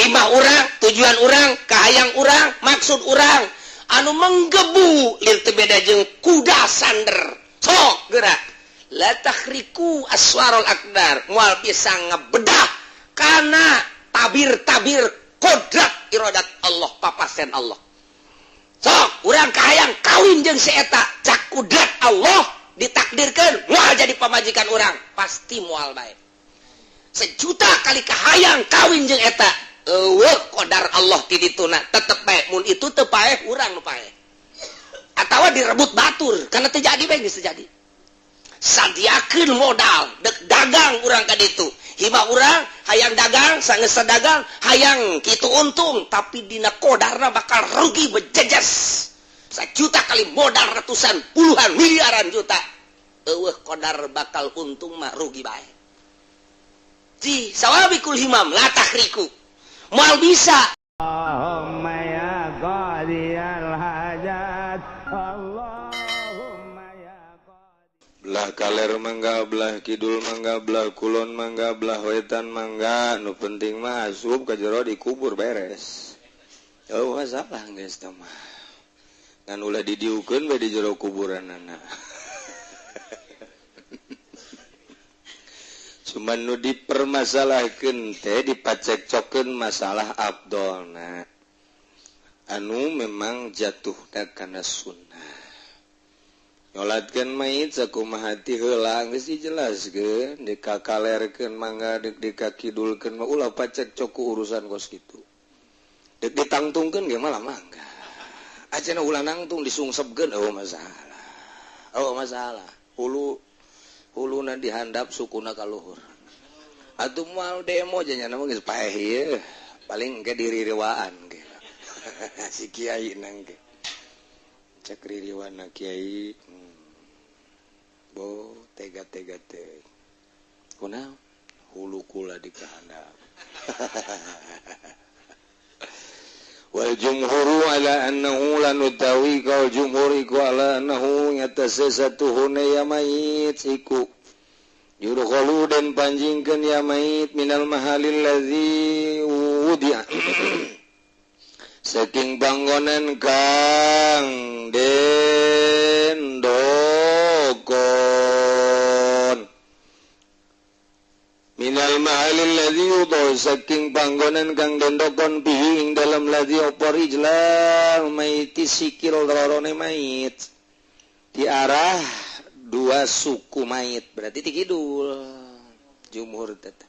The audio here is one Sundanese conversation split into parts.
himah urang tujuan urang kahayang urang maksud urang anu menggebu lir teu beda jeung kuda sander sok gerak la takhriku aswarul akdar moal bisa ngebedah kana tabir-tabir kodrat iradat Allah papasen Allah sok urang kahayang kawin jeung si eta cak kudrat Allah ditakdirkeun moal jadi pamajikan urang pasti moal bae sejuta kali kahayang kawin jeung eta qadar Allah ti dituna tetep bae mun itu teu paeh urang nu paeh atawa direbut batur kana teu jadi bae geus jadi sadiakeun modal dek dagang urang ka ditu himah urang hayang dagang sangeus dagang hayang kitu untung tapi dina qadarna bakal rugi bejejes 1 juta kali modal ratusan puluhan miliaran juta eueuh qadar bakal untung mah rugi bae di sawabikul himam la takhriku moal bisa Allahumma ya qadiyal hajat Allahumma ya qadiyal belah kaler mangga belah kidul mangga belah kulon mangga belah wetan mangga nu penting mah asup ka jero dikubur beres oh masalah geus teh mah ngan ulah didiukeun bae di jero kuburanana cuman nu dipermasalahkeun teh dipacekcokeun masalah abdolna anu memang jatuh kana sunnah nyolatkeun mayit sakumaha ti heula geus dijelaskeun dikakalerkeun mangga deuk dikakidulkeun mah ulah pacekcok ku urusan kos kitu deuk ditangtungkeun ge malah mangga ajeuna ulah nangtung disungsepkeun eueuh masalah huluna dihandap sukuna ka luhur atuh moal demo nya mah geus paeh ieu paling engke diririwaan ge si kiai nang ge cek ririwana kiai bo tega-tega teh kunaon hulu kula di kahandap wal jumhuru ala annahu la nutawi kal jumhuri ku ala annahu yatasasatuhuna ya mayit iku yurkhalu dan panjingkeun ya mayit minal mahalil ladzi wudi'a saking panggonan kang den dokon minal mahalil ladzi wudi'a saking panggonan kang den dokon bihi ing dalam ladzi oporijlah mayit sikil rorone mayit di arah dua suku mayit berarti di kidul jumhur teteh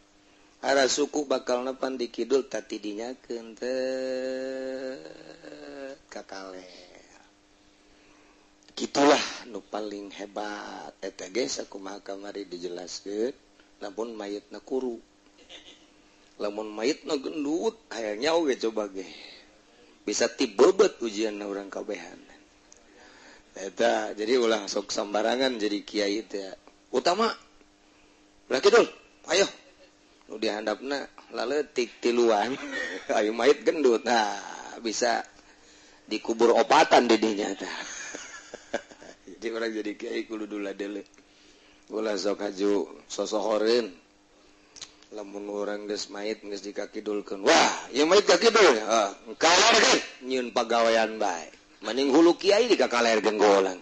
arah suku bakal nepan di kidul tati dinyakeun teh kakaler gitulah nu paling hebat eta ge sakumaha kamari dijelaskeun lamun mayitna kuru lamun mayitna gendut aya nyaho ge coba ge bisa tibebet ujianna urang kabehan eta jadi ulah sok sambarangan jadi kiai teh utama ulah kidul ayo nu dihandapna laletik tiluan ayo mayit gendut nah bisa dikubur opatan di dinya tah jadi urang jadi kiai kudu dula deuleu ulah sok haju sosohoreun lamun urang geus mayit geus dikakidulkeun wah ieu mayit kakidul kalarkeun nyieun pagawean bae mending hulu kiai dikakalerkeun golang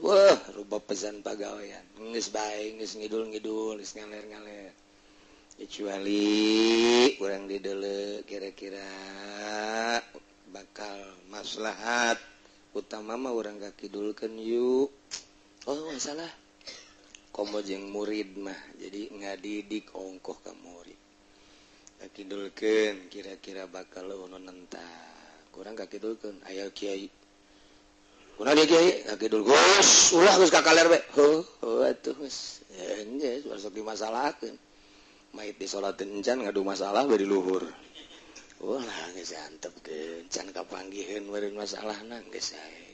wah rupa pesan pagawean geus bae geus ngidul-ngidul geus ngaler-ngaler kecuali urang dideuleu kira-kira bakal maslahat utama mah urang kakidulkeun yuk oh masalah komo jeung murid mah jadi ngadidik ongkoh ka murid kakidulkeun kira-kira bakal leuweun entak kurang kakidulkeun aya kiai kunaon dia kiai kakidul geus ulah geus kakaler we atuh geus geus sok dimasalahkeun mayit disolateun encan ngadu masalah we di luhur ulah geus antepkeun can kapanggieun meureun masalahna geus sae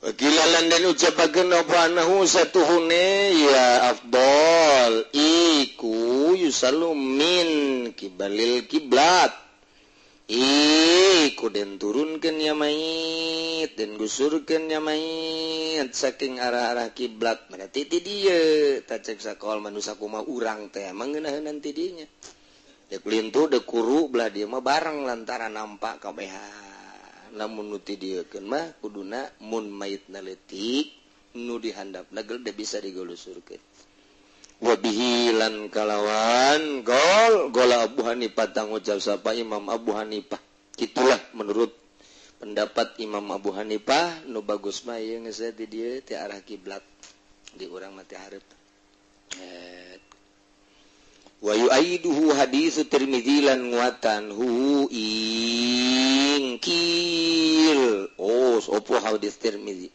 wakilalan dan ucapakeun apa anahu satuhune ya afdal iku yusallu min kibalil kiblat iku den turunkeun ya mayit den gusurkeun ya mayit saking arah-arah kiblat berarti ti dieu tacek sakoal manusia kumaha urang teh mangeunaheun ti dinya dek lintu dek kuru ulah dia mah bareng lantaran nampak KBH namun nuti dia mah kuduna mun maitna leutik nu dihandapna geus bisa digulusurkeun wabihilan kalawan gola Abu Hanifah tangucap sapa Imam Abu Hanifah itulah menurut pendapat Imam Abu Hanifah nu bagus mah ieu geus di dieu ti arah kiblat di urang mah teh hareup wa yu'aiduhu hadisu Tirmidzi lan nguatan hu ingkil sopo hadis Tirmidzi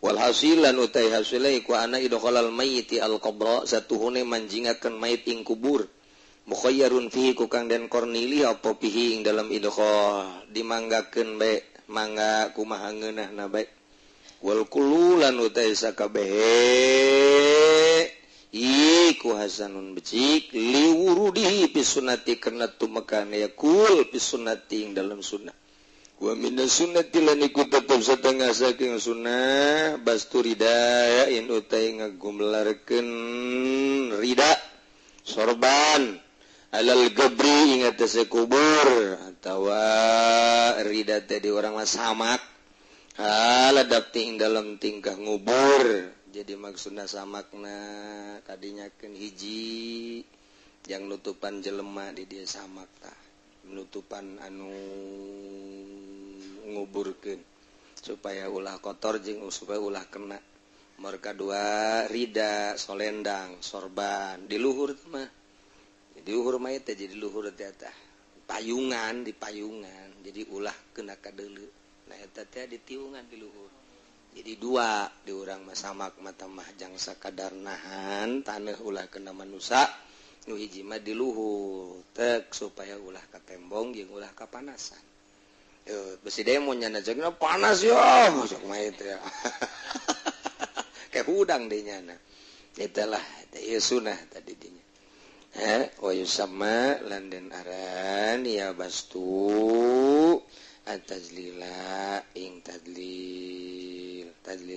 wal hasilan utai hasilai ku ana idkhalal mayyiti al qabra satuhune manjingakeun mayit ing kubur mukhayyarun fihi ku kang den kornili apa fihi ing dalam idkhal dimanggakeun bae mangga kumaha ngeunahna bae wal kullu lan utai sakabehe iku hasanun becik liwurudihi fi sunnati kana tumekan yakul fi sunnati ing dalam sunnah wa min sunnati lan iku tetep satengah saking sunnah bastu rida in utai ngagumlarkeun rida sorban alal gabri ing atase kubur atawa rida teh di urang mah samak haladap ing dalam tingkah ngubur jadi maksudna samakna kadinyakeun hiji yang nutupan jelema di dia samak tah nutupan anu nguburkeun supaya ulah kotor jeung supaya ulah kena marka dua rida solendang sorban di luhur mah di luhur mah teh jadi luhur teh tah payungan di payungan jadi ulah kena kadeuleu nah eta teh di tiungan di luhur jadi dua di urang mah samak mata mah jang sakadar nahan taneuh ulah kena manusa nu hiji mah di luhur tek supaya ulah katembong jeung ulah kapanasan besi demo nyana jeung panas yo sok mah teh kayak udang deui nyana itulah ieu sunah tadi dinya wa yusamma lan den aran ya bastu at-tajlila ing tadlil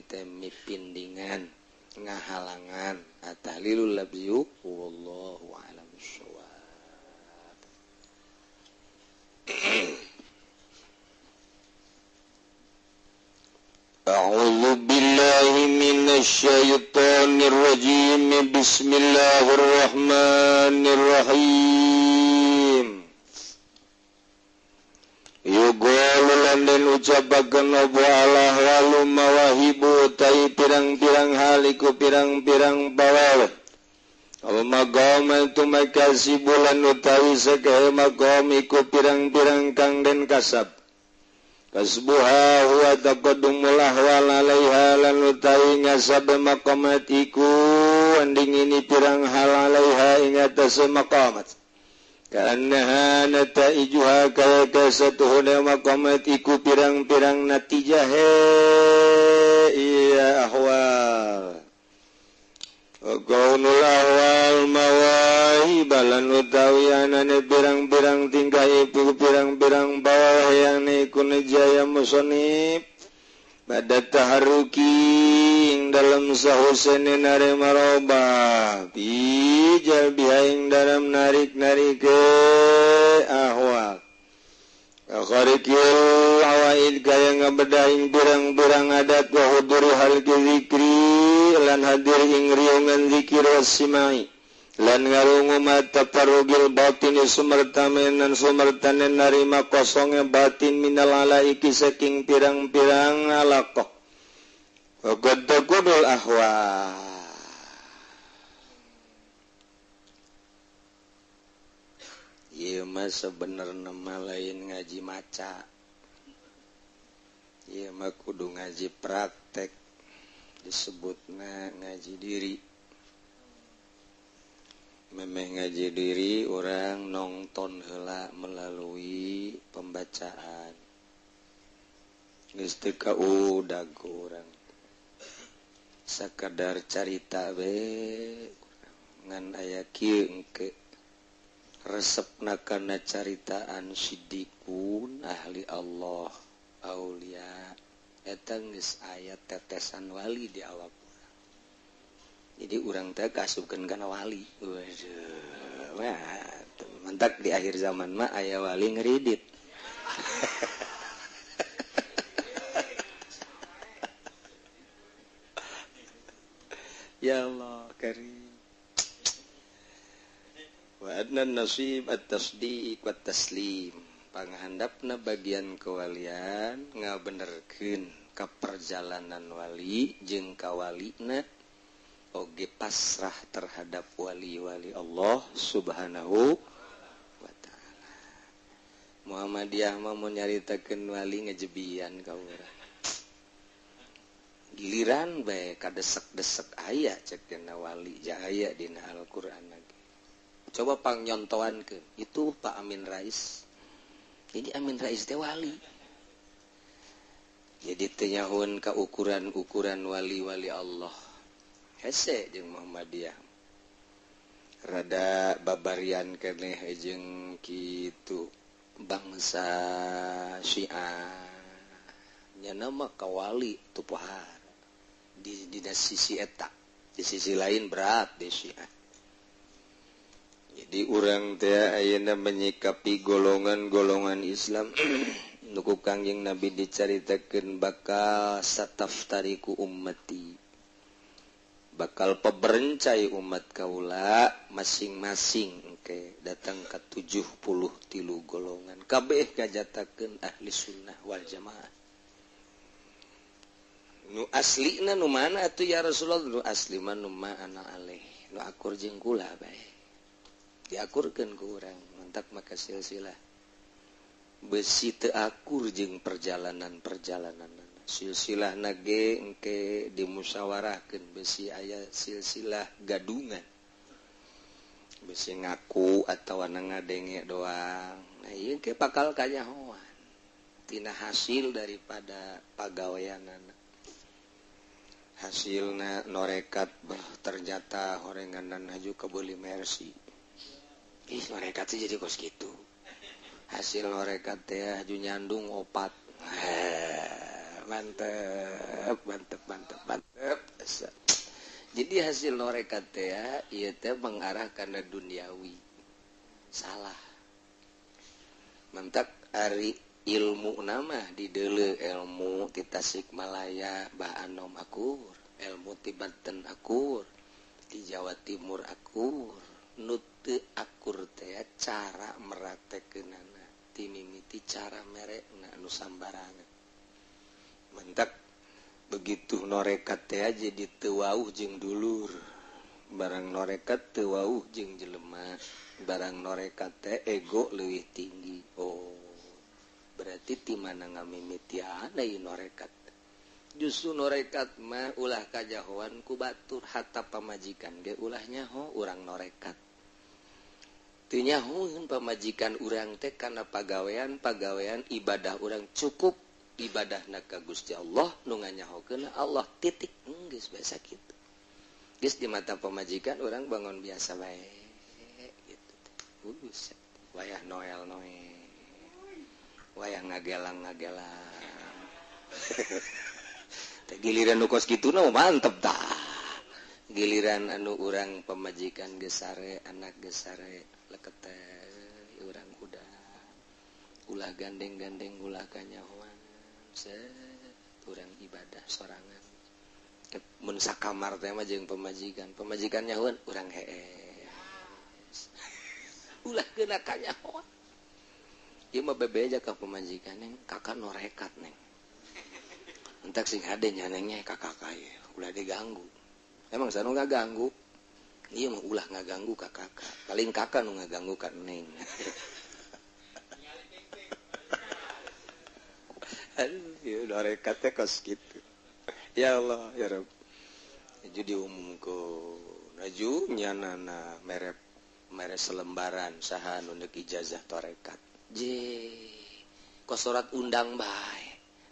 teh mipindingan ngahalangan at-tahlilul labyu wallahu a'lam bissawab a'udzu billahi minasy syaithanir rajim bismillahirrahmanirrahim yuqalu lan ucapakeun Abu Allah walu mawahibu tai pirang-pirang haliku pirang-pirang bawah maqam itu makasih bulan utawi sakae maqam iku pirang-pirang kang den kasab kasbuha huwa taqaddumul ahwal alaiha lan utawi ngasab maqamat iku anding ini pirang hal alaiha ing atas maqamat karena nataijuha kaya kasatuhuna maqamat iku pirang-pirang natijah iya ahwal qaulul ahwal mawahibalan utawi anane pirang-pirang tingkah iku pirang-pirang bawah yang iku nejaya musonib pada taharuki ing dalam sahusene nare maroba bijal bihaing dalam narik-narik ke ahwal akharikil awaid kaya ngabedaing birang-birang adat wa huduri hal zikri lan hadir ing riungan zikir wasimai lan ngarungu mata parugil batin sumertamenan sumertanen narima kosongnya batin minal alaiki saking pirang-pirang alaqah wa qad taqudul ahwa ieu mah sebenarna mah lain ngaji maca ieu mah kudu ngaji praktek disebutna ngaji diri memeh ngaji diri orang nonton heula melalui pembacaan geus teu kaudag urang sakadar carita we ngan aya kieu engke resepna kana caritaan siddiqun ahli Allah aulia eta geus aya tetesan wali di awak. Jadi urang teh kasupkeun kana wali. Waduh. Wah, Mantap di akhir zaman mah aya wali ngeridit. Ya Allah karim. Wa adnan nasib at-tasdiq wat taslim. Panghandapna bagian kewalian ngabenerkeun ka perjalanan wali jeung kawalina oge pasrah terhadap wali-wali Allah Subhanahu wa taala. Muhammadiyah mah mun nyaritakeun wali ngajebian ka urang. Giliran bae kadesek-desek aya cek dina wali jaya dina Al-Qur'an lagi. Coba pangnyontoankeun itu Pak Amin Rais. Jadi Amin Rais teh wali. Jadi teu nyahoun ka ukuran-ukuran wali-wali Allah. Hese jeung Muhammadiyah. Rada babarian keneh jeung kitu bangsa Syiah. Nya nama ka wali tu pohar. Di sisi eta. Di sisi lain berat di Syiah. Jadi orang teh ayeuna menyikapi golongan-golongan Islam nuku Kangjeng Nabi dicaritakeun bakal sataftariku ummati. Bakal peberencai umat kaula masing-masing engke datang ka 73 golongan. Kabeh kajatakeun ahli sunnah wal jamaah. Nu aslina nu mana atuh ya Rasulullah? Nu asli mah nu ma ana aleh. Nu akur jeung kula bae. Diakurkeun ku urang mantap maka silsilah besi teu akur jeung perjalanan silsilah nage engke dimusyawarahkeun besi aya silsilah gadungan besi ngaku atawa ngadenge doang. Nah ieu ke bakal kanyahoan tina hasil daripada pagaweanana hasilna norekat ternyata horenganan haju kebeuli mercy. Ih, norekat sih jadi kos gitu. Hasil norekat teh haju nyandung opat. Mantep. Jadi hasil norekat teh ieu teh mengarah kana duniawi. Salah. Mantap ari ilmu nama di deuleu ilmu ti Tasikmalaya Ba'anom akur, ilmu ti Banten akur, di Jawa Timur akur. Nutu akur teh cara meratekeunana ti mimiti cara merekna anu sambarangan. Mentak begitu norekat teh jadi teu wauh jeung dulur. Barang norekat teu wauh jeung jelema, barang norekat teh ego leuwih tinggi. Oh. Berarti ti mana ngamimitian ieu norekat. Justru norekat mah ulah kajahoan ku batur hatta pamajikan ge ulah nyaho urang norekat. Teu nyahoeun pamajikan urang teh kana pagawean ibadah urang cukup ibadahna ka Gusti Allah nu nganyahokeun Allah titik geus bae sakitu. Geus di mata pamajikan urang bangun biasa bae gitu teh. Buset wayah noel. Wayah ngagelang. Giliran nu kos kituna mantep tah. Giliran anu urang pamajikan geus sare, anak geus sare, leket teh urang ulah gandeng-gandeng ulah kanyahoan. Urang ibadah sorangan. Mun sakamar teh mah jeung pamajikan nyahoan urang hee. Ulah geuna kanyahoan. Ieu mah bebeja ka pamajikan neng, kakak norekat neng. Entak sing hade nyanengnya kakak kaya, ulah diganggu. Emang sanu ngaganggu? Iya mah ulah ngaganggu ka kakak. Paling kakak nu ngaganggu ka neng. Aduh, ya norekat teh kos kitu. Ya Allah, ya Rabb. Aju diumumkeun, aju nyanana mere selembaran saha nu neuk ijazah torekat. Kos surat undang bae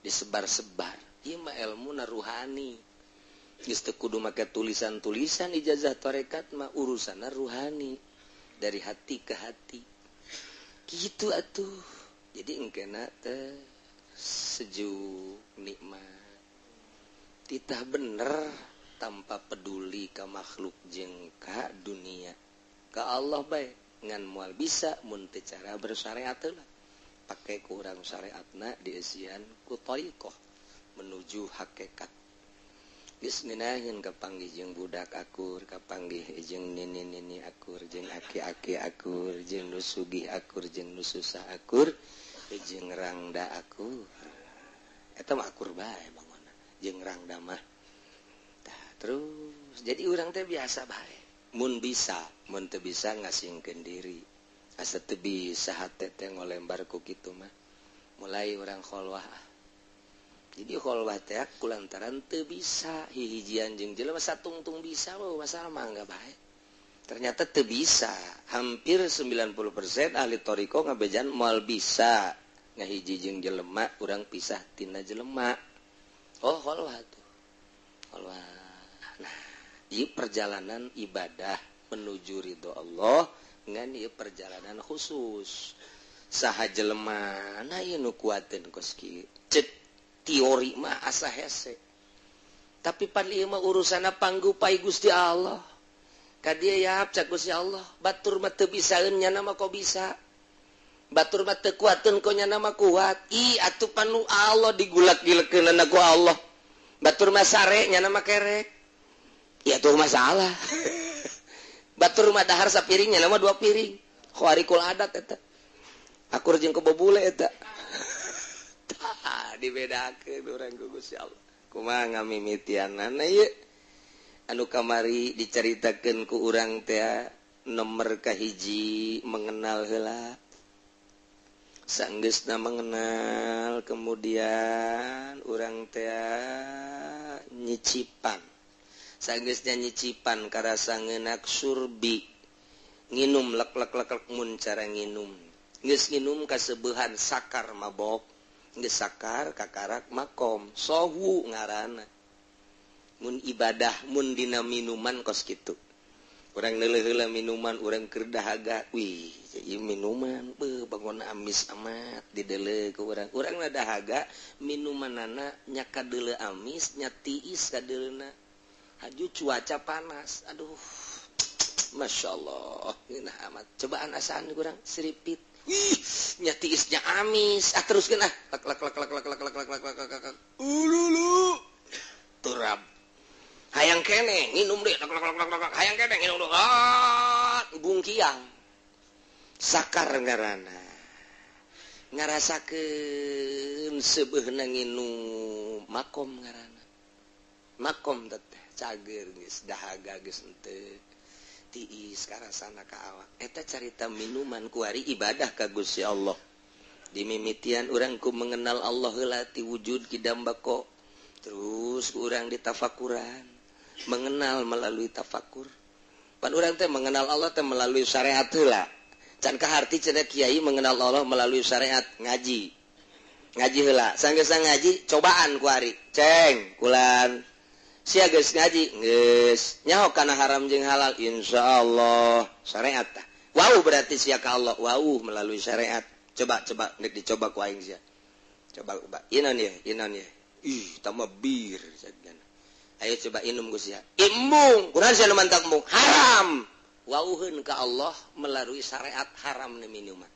disebar-sebar. Ieu mah ilmuna ruhani. Geus teu kudu make tulisan-tulisan ijazah tarekat mah urusanna ruhani dari hati ke hati. Kitu atuh. Jadi engkena teh sejuk nikmat. Titah bener tanpa peduli ka makhluk jeung ka dunia. Ka Allah bae. ngan moal bisa mun teu cara bersyariat lah pakai kurang syariatna dieusian ku thariqah menuju hakikat geus ngeunahkeun kapanggih jeung budak akur kapanggih jeung nini-nini akur jeung aki-aki akur jeung nu sugih akur jeung nu susah akur jeung rangda akur eta mah akur bae bangona jeung rangda mah tah terus jadi urang teh biasa bae mun bisa mun teu bisa ngasingkeun diri asa teu bisa hate teh ngolembar ku kitu mah mulai urang kholwah jadi kholwah teh kulantaran teu bisa hihijian jeung jelema satungtung bisa masalah mah enggak bae ternyata teu bisa hampir 90% ahli thariqah ngabejan moal bisa ngahiji jeung jelema urang pisah tina jelema oh kholwah tuh kholwah nah ieu perjalanan ibadah menuju ridho Allah ngan ieu perjalanan khusus saha jelema na ieu nu kuateun kos kieu cek teori mah asa hese tapi pan ieu mah urusana panggupai Gusti Allah ka dieu ya cak Gusti Allah batur mah teu bisaeun nya mah kok bisa batur mah teu kuateun kok nya mah kuat atuh panu Allah digulak-gilekeunna ku Allah batur mah sare nya mah kerek ya tuh masalah batur mah dahar sapiring nya mah 2 piring khawarikul adat eta akur jeung kebobule eta dibedakeun urang ku Gusti Allah kumaha ngamimitianana ieu anu kamari dicaritakeun ku urang teh nomor kahiji mengenal heula sanggeusna mengenal kemudian urang teh nyicipan sanggeusnya nyicipan karasa ngeunak surbi nginum lek mun cara nginum geus nginum kaseubehan sakar mabok geus sakar kakarak makom sohu ngaranna mun ibadah mun dina minuman kos kitu urang neuleuh heula minuman urang keur dahaga wih ieu minuman beuh bangun amis amat dideuleuh ku urang mah dahaga minumanana nya kadeuleuh amis nya tiis kadeuleuhna haju cuaca panas aduh Masya Allah ngeunah amat cobaan asaan kurang seripit wih nya tiisnya amis teruskeun lak ululu turab hayang keneh nginum deui hayang keneh nginum bungkiang sakar ngaranna ngarasakeun seubeuna nginum makom ngaranna makom teh cager geus dahaga geus henteu tiis karasana ka awak eta carita minuman ku ari ibadah ka Gusti Allah dimimitian urang ku mengenal Allah heula ti wujud kidambako terus urang ditafakuran mengenal melalui tafakur pan urang teh mengenal Allah teh melalui syariat heula can kaharti cenah kiai mengenal Allah melalui syariat ngaji heula sanggeus ngaji cobaan ku ari ceng kulan sia geus ngaji geus nyaho kana haram jeung halal insyaallah syariat tah wau berarti sia ka Allah wau melalui syariat coba nek dicoba ku aing sia coba inon ye ih tambah bir sadana ayo coba inum ku sia imbung kunaon sia nu mantak mung haram wauheun ka Allah melalui syariat haram na minuman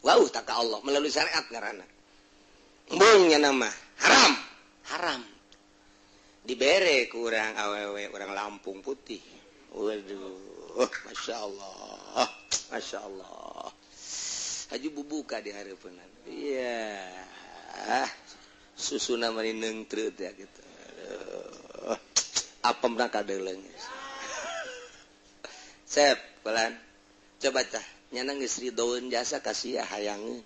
wau tak ka Allah melalui syariat ngaranna embung nya nama haram dibere ku urang awewe urang Lampung Putih waduh Masya Allah haju bubuka di hareupeunna iya susuna mani neungtreut ya gitu apemna kadeuleng sep pelan coba tah nyana geus ridoeun jasa ka sia hayangeun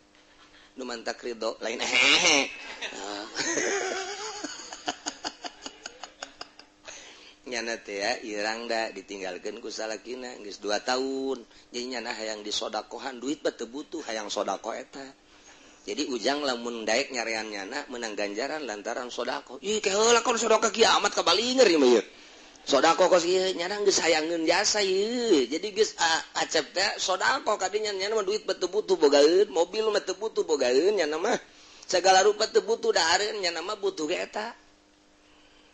nu mantak ridho lain nyana teh ya irang da ditinggalkeun ku salakina geus 2 tahun jadi nyana hayang disodakohan duit teu butuh hayang sodako eta jadi ujang lamun daek nyarean nyana menang ganjaran lantaran sodako ih keheula kon sodako kiamat kabalinger ieu mah sodako kos ieu nyana geus hayangeun jasa ieu jadi geus acep teh sodako kadinya nyana mah duit teu butuh bogaeun mobil mah teu butuh bogaeun nyana mah sagala rupa teu butuh da hareun nyana mah butuh ge eta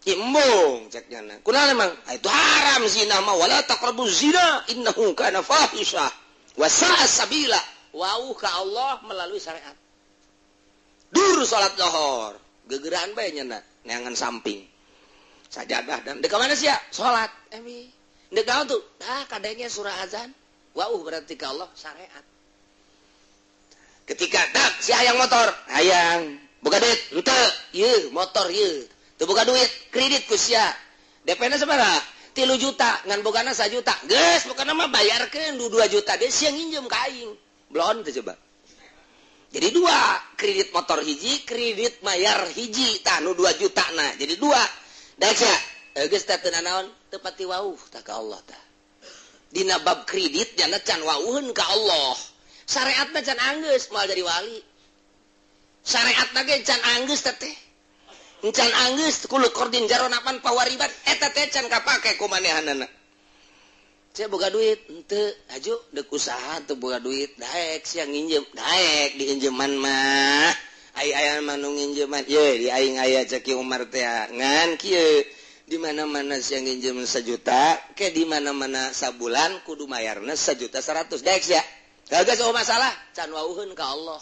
Imbung ceknya. Kunaon emang? Itu haram zina mah wala taqrabuz zina innahu kana fahisha wa sa'a sabila. Wauh ka Allah melalui syariat. Dur salat zuhur, gegeran bae nya neangan samping. Sajadah dan deuk mana sia? Salat. Emi. Deuk naon tuh? Kadenge surah azan. Wauh berarti ka Allah syariat. Ketika dak si hayang motor, hayang boga duit, henteu, ieu motor ieu. Teu boga duit, kredit ku sia. DP-na sabaraha? 3 juta, ngan bogana 1 juta. Geus, bogana mah bayarkeun 2 juta, dia sia nginjem ka aing. Blon teh coba. Jadi 2, kredit motor hiji, kredit mayar hiji, tah nu 2 juta na. Jadi 2. Daek sia, geus teh teu naon, teu pati wauh tah ka Allah tah. Dina bab kredit jana can wauheun ka Allah. Syariatna can anggeus moal jadi wali. Syariatna ge can anggeus teh. Can anggeus kulo kordin jaronapan pawaribat eta teh can kapake ku manehanana. Saya boga duit henteu, aju deuk usaha teu boga duit, daek sia nginjem, daek diinjeman mah. Ai mah nu nginjeman, ye di aing aya cek Umar teh ngan kieu. Di mana-mana sia nginjem 1 juta, ke di mana-mana sabulan kudu mayarna 1.100.000 daek sia. Gagas oh masalah, can wauheun ka Allah.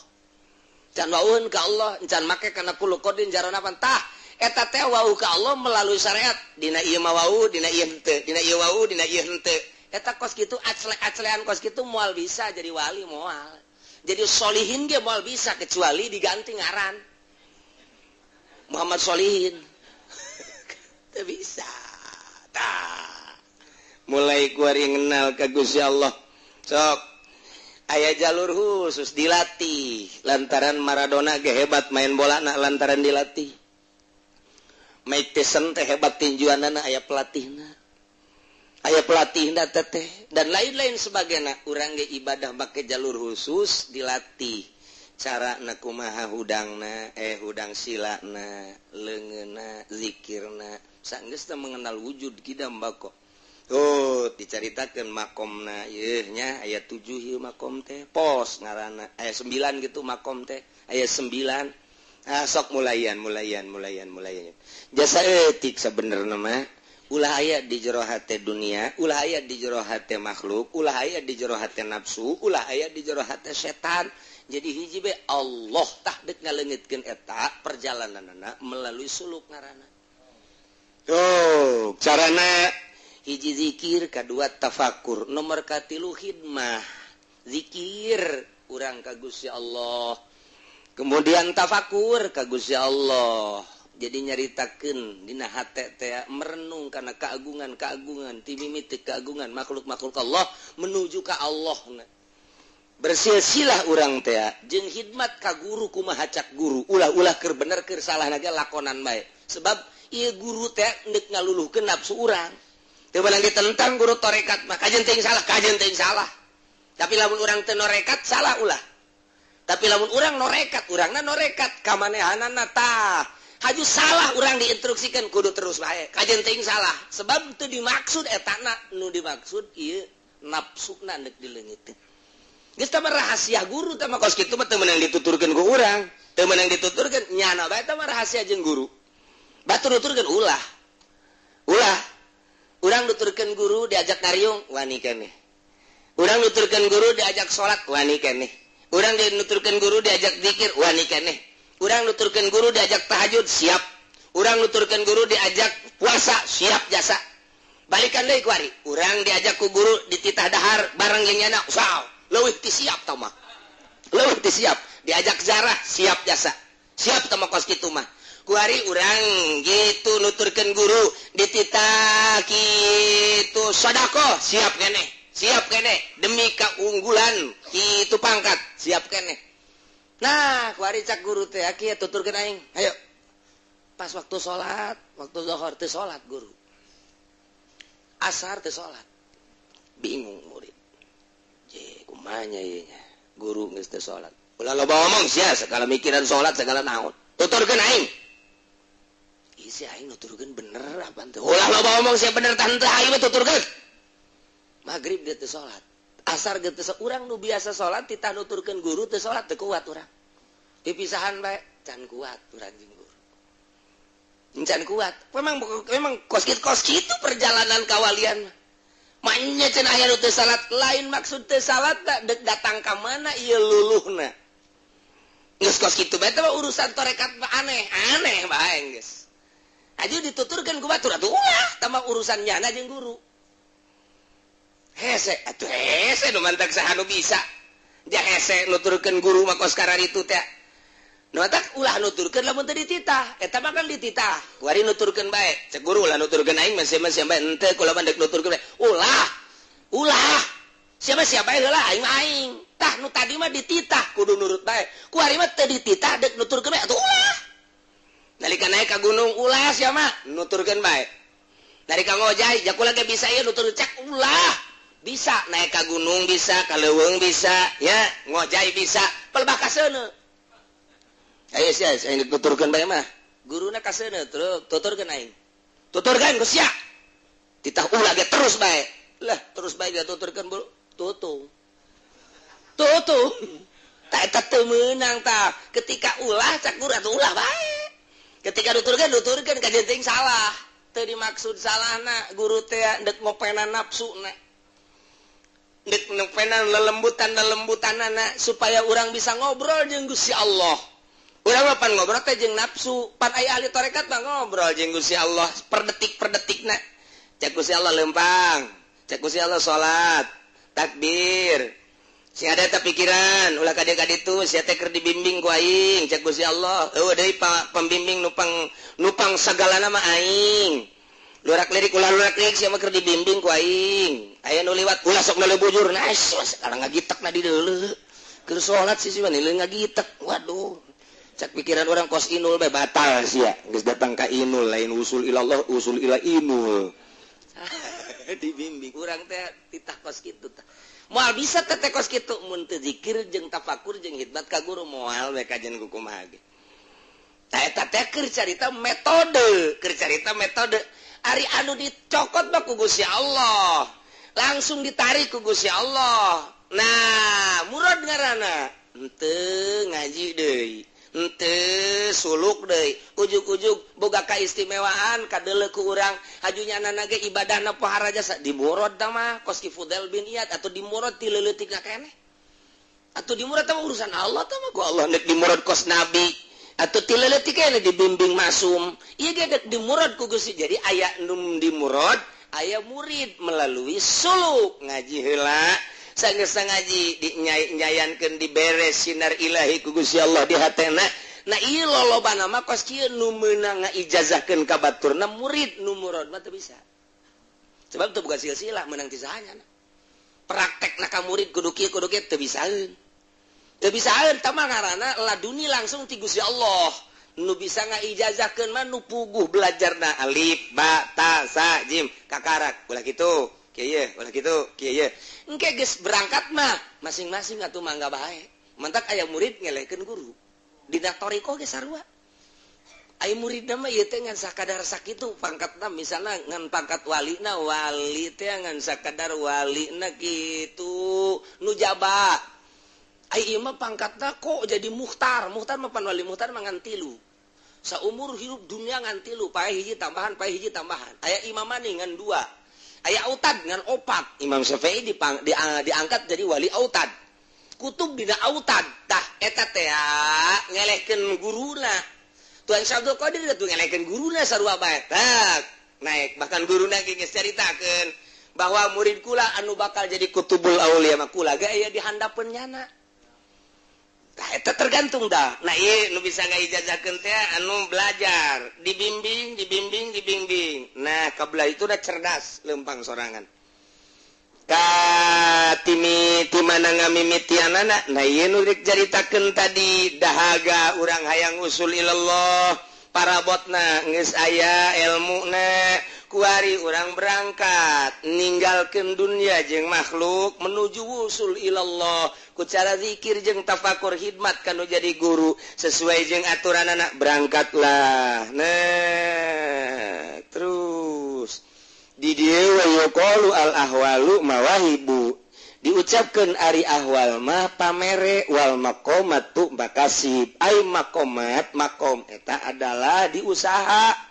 Can wauheun ka Allah, can make kana kulo kodin jaronapan tah eta teh wauh ka Allah melalui syariat. Dina ieu mah wauh, dina ieu henteu, dina ieu wauh, dina ieu henteu. Eta kos kitu aclean kos kitu moal bisa jadi wali moal. Jadi solihin ge moal bisa kecuali diganti ngaran. Muhammad Solihin. Teu bisa. Tah. Mulai kuari ngenal ka Gusti Allah. Sok aya jalur khusus dilatih lantaran Maradona ge hebat main bola na lantaran dilatih. Mike Tyson teh hebat tinjuanana aya pelatihna. Aya pelatihna teh dan lain-lain sebagainya. Urang ge ibadah make jalur khusus dilatih. Carana kumaha hudangna, hudang silana, leungeunna, zikirna. Saenggeus teh mengenal wujud kidam bako. Oh, dicaritakeun makomna ieu nya aya 7 ieu makom teh pos ngaranna aya 9 gitu makom teh aya 9 sok mulayan jasa etik sabenerna mah ulah aya di jero hate dunia ulah aya di jero hate makhluk ulah aya di jero hate nafsu ulah aya di jero hate setan jadi hiji be Allah tah deuk ngaleungitkeun eta perjalananna melalui suluk ngaranna tuh carana hiji zikir, kedua tafakur, nomor katilu khidmah, zikir urang ka Gusti Allah. Kemudian tafakur ka Gusti Allah. Jadi nyaritakeun dina hate teh merenung kana keagungan-keagungan, ti mimiti keagungan makhluk-makhluk Allah menuju ka Allah. Bersilsilah urang teh jeung khidmat ka guru kumaha cak guru. Ulah-ulah keur bener keur salah naga lakonan bae. Sebab ieu guru teh neuk ngaluluhkeun nafsu urang. Teu belang ditentang guru torekat mah kajen teuing salah. Tapi lamun urang teu norekat salah ulah. Tapi lamun urang norekat, urangna norekat ka manehanana tah. Haju salah urang diinstruksikeun kudu terus bae. Kajen teuing salah. Sebab teu dimaksud etana nu dimaksud ieu nafsuna neuk dileungitkeun. Geus teh rahasia guru teh mah kos kitu mah teu meunang dituturkeun ku urang. Teu meunang dituturkeun nyana bae teh mah rahasia jeung guru. Batur nuturkeun ulah. Urang nuturkeun guru diajak ngariung wani keneh. Urang nuturkeun guru diajak salat wani keneh. Urang nuturkeun guru diajak zikir wani keneh. Urang nuturkeun guru diajak tahajud siap. Urang nuturkeun guru diajak puasa siap jasa. Balikan deui ku ari. Urang diajak ku guru dititah dahar bareng jeung nyana usah. Leuwih ti siap tah mah. Leuwih ti siap. Diajak zarah siap jasa. Siap tah mah kos kitu mah. Kuari urang gitu nuturkeun guru dititah kitu sedekah siap keneh demi kaunggulan kitu pangkat siap keneh. Nah kuari cak guru teh kieu tuturkeun aing ayo pas waktu salat waktu zuhur teu salat guru asar teu salat bingung murid je kumaha nya ieu nya guru geus teu salat ulah loba omong sia segala mikiran salat segala naon tuturkeun aing isi aing nuturkeun bener apa teu ulah loba omong sia bener tah teu aing tuturkeun magrib dia teu salat asar ge teu urang nu biasa salat titah nuturkeun guru teu salat teu kuat urang pipisahan bae can kuat urang jeung guru encan kuat memang kos kitu perjalanan kawalian mainnya cenah aya nu teu salat lain maksud teu salat datang ka mana ieu luluhna geus kos kitu bae teh urusan tarekat aneh bae geus aju dituturkeun ku batur atuh ulah tambah urusan nyana jeung guru hese nu mantak saha nu bisa dia hese nuturkeun guru mah kos kararitu teh nu tak ulah nuturkeun lamun teu dititah eta mah kan dititah kuari nuturkeun bae cek guru lah nuturkeun aing masih bae henteu kula mandek nuturkeun bae ulah siapa heula aing tah nu tadi mah dititah kudu nurut bae kuari mah teu dititah dek nuturkeun bae atuh ulah nalika naik ka gunung ulah sia mah nuturkeun bae nalika ngojai jakula ge bisa ieu nuturkeun cek ulah bisa naik ka gunung bisa ka leuweung bisa ya ngojai bisa pelbah ka seuneu ayo sia aing nuturkeun bae mah guruna ka seuneu tuturkeun aing tuturkeun geus sia titah ulah ge terus bae lah terus bae dia tuturkeun tutu tak eta teu meunang tah ketika ulah cak guru atuh ulah bae ketika nuturkeun kajian teuing salah teu dimaksud salahna guru teh dek ngopenan nafsuna dek ngopenan lelembutanana supaya urang bisa ngobrol jeung Gusti Allah urang mah pan ngobrol teh jeung nafsu pan aya ahli tarekat mah ngobrol jeung Gusti Allah per detikna cek Gusti Allah lempang cek Gusti Allah salat takbir si ada eta pikiran ulah ka dieu ka ditu sia teh keur dibimbing ku aing cek Gusti Allah eueuh deui pembimbing nupang sagalana mah aing lurak-lirik sia mah keur dibimbing ku aing aya nu liwat ulah sok neuleuh bujur nah sekarang ngagitekna di deuleu keur salat sih mah neuleuh ngagitek waduh cek pikiran orang kos inul bae batal sia geus datang ka inul lain usul ilallah usul ila inul dibimbing urang teh titah kos kitu tah moal bisa teh kos kitu mun teu zikir jeung tafakur jeung khidmat ka guru moal we kajian kumaha ge tah eta teh keur carita metode ari anu dicokot mah ku Gusti Allah langsung ditarik ku Gusti Allah nah murad ngaranna henteu ngaji deui henteu suluk deui ujug-ujug boga kaistimewaan kadeuleu ku urang hajunyanana ge ibadahna pohara jasa dimurod da mah kos Ki Fudel bin Iyad atau dimurod ti leuleutikna keneh atau dimurod teh urusan Allah teh mah ku Allah nek dimurod kos nabi atau ti leuleutik keneh dibimbing masum ieu ge dek dimurod ku Gusti jadi aya nu dimurod aya murid melalui suluk ngaji heula sanggeus ngaji dinyayankeun diberes sinar ilahi ku Gusti Allah di hatena nah ieu lolobana mah kos kieu nu meunang ngaijazahkeun ka baturna murid nu murad mah teu bisa sebab teu boga silsilah meunang ti sahanya praktekna ka murid kudu kieu teu bisaeun tah mah ngaranna laduni langsung ti Gusti Allah nu bisa ngaijazahkeun mah nu puguh belajarna alif ba ta sa jim kakarak ulah kitu kieu ulah kitu kieu engke geus berangkat mah masing-masing atuh mangga bae mantak aya murid ngelehkeun guru dina toriko ge sarua aya muridna mah ieu teh ngan sakadar sakitu pangkatna misalna ngan pangkat walina wali teh ngan sakadar walina kitu nu jaba aya ieu mah pangkatna kok jadi muhtar mah pan wali muhtar mah ngan 3 saumur hidup dunia ngan 3 pae hiji tambahan aya imamani ngan 2 aya autad dengan opat Imam Syafi'i diangkat jadi wali autad kutub dina autad tah eta teh ngelehkeun guruna Tuan Syabdul Qadir tuh ngelehkeun guruna sarua bae tak naik bahkan guruna ge geus caritakeun bahwa murid kula anu bakal jadi kutubul aulia mah kula ge aya di handapeun nyana tah eta tergantung dah nah ieu nu bisa ngaijazahkeun teh anu belajar dibimbing nah kabla itu udah cerdas lempang sorangan ka timana ngamimitianana nah ieu nu dicaritakeun tadi dahaga urang hayang usul ilallah parabotna geus aya ilmuna kuari urang berangkat ninggalkeun dunia jeung makhluk menuju usul ilallah ku cara zikir jeung tafakur khidmat kanu jadi guru sesuai jeung aturanana berangkatlah nah terus di dieu wa yaqulu al ahwalu mawahibu diucapkeun ari ahwal mah pamere wal maqamatu bakasib ai maqamat maqam eta adalah diusaha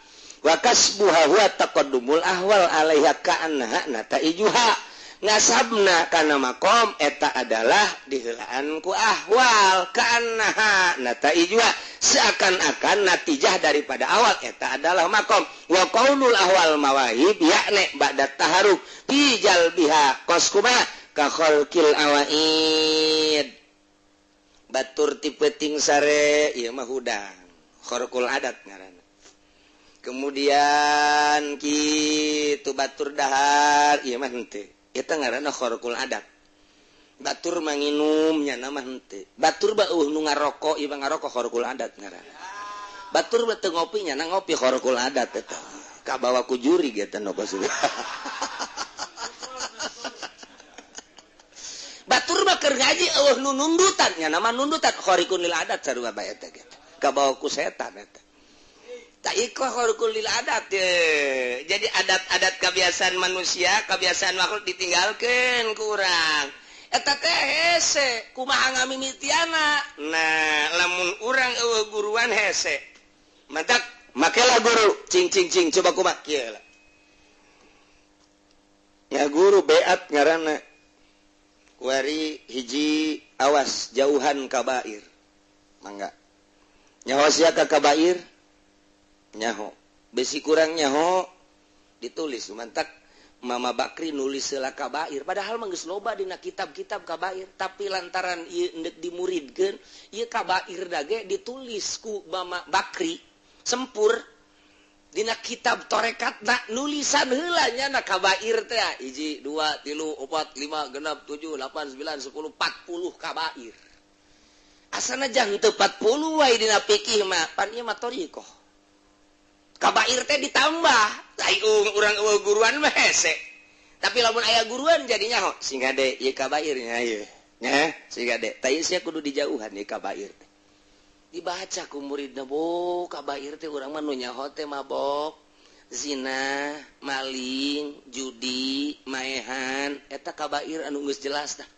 wakasbuha huwa taqaddumul ahwal alaiha ka'annaha nataijuha ngasabna kana makom eta adalah diheulaan ku ahwal ka'annaha nataijuha seakan-akan natijah daripada awal eta adalah makom wa qaulul ahwal mawahib yakni ba'da taharuk fi jalbiha qaskuma ka khalqil awaid batur ti peuting sare ieu mah hudang kharqul adat ngaranna kemudian kitu batur dahar ieu mah henteu eta ngaranna kharqul adat batur manginum nya nama henteu batur beuh nu ngarokok ieu ngarokok kharqul adat ngaranna batur teu ngopi nya ngopi kharqul adat eta kabawa ku juri eta nu batur mah keur ngaji eueuh nu nundutan nya nama nundutan kharqul adat sarua bae eta kabawa ku setan eta tak ikhlas kharqul adat jadi adat-adat kebiasaan manusia kebiasaan makhluk ditinggalkeun ku urang eta teh hese kumaha ngamimitiana nah lamun urang eueuh guruan hese mantap makelah guru cing cing cing coba kumaha kieu lah ya guru beat ngaranna kuari hiji awas jauhan kabair mangga nyaho sia ka kabair nyaho besi kurang nyaho ditulis mantak Mama Bakri nulis heula kabair padahal mah geus loba dina kitab-kitab kabair tapi lantaran ieu endek dimuridkeun ieu kabair dage ditulis ku Mama Bakri sempur dina kitab torekatna nulisan heula nya na kabair teh 1 2 3 4 5 6 7 8 9 10 40 kabair asana jang teu 40 wae dina fikih mah pan ieu mah thariqah kabair teh ditambah ai urang eueuh guruan mah hese tapi lamun aya guruan jadinya ho singade ieu kabairnya ieu nya singade tah ieu sia kudu dijauhan ieu kabair teh dibaca ku muridna bo kabair teh urang mah nu nyaho teh mabok zina maling judi maehan eta kabair anu geus jelas tah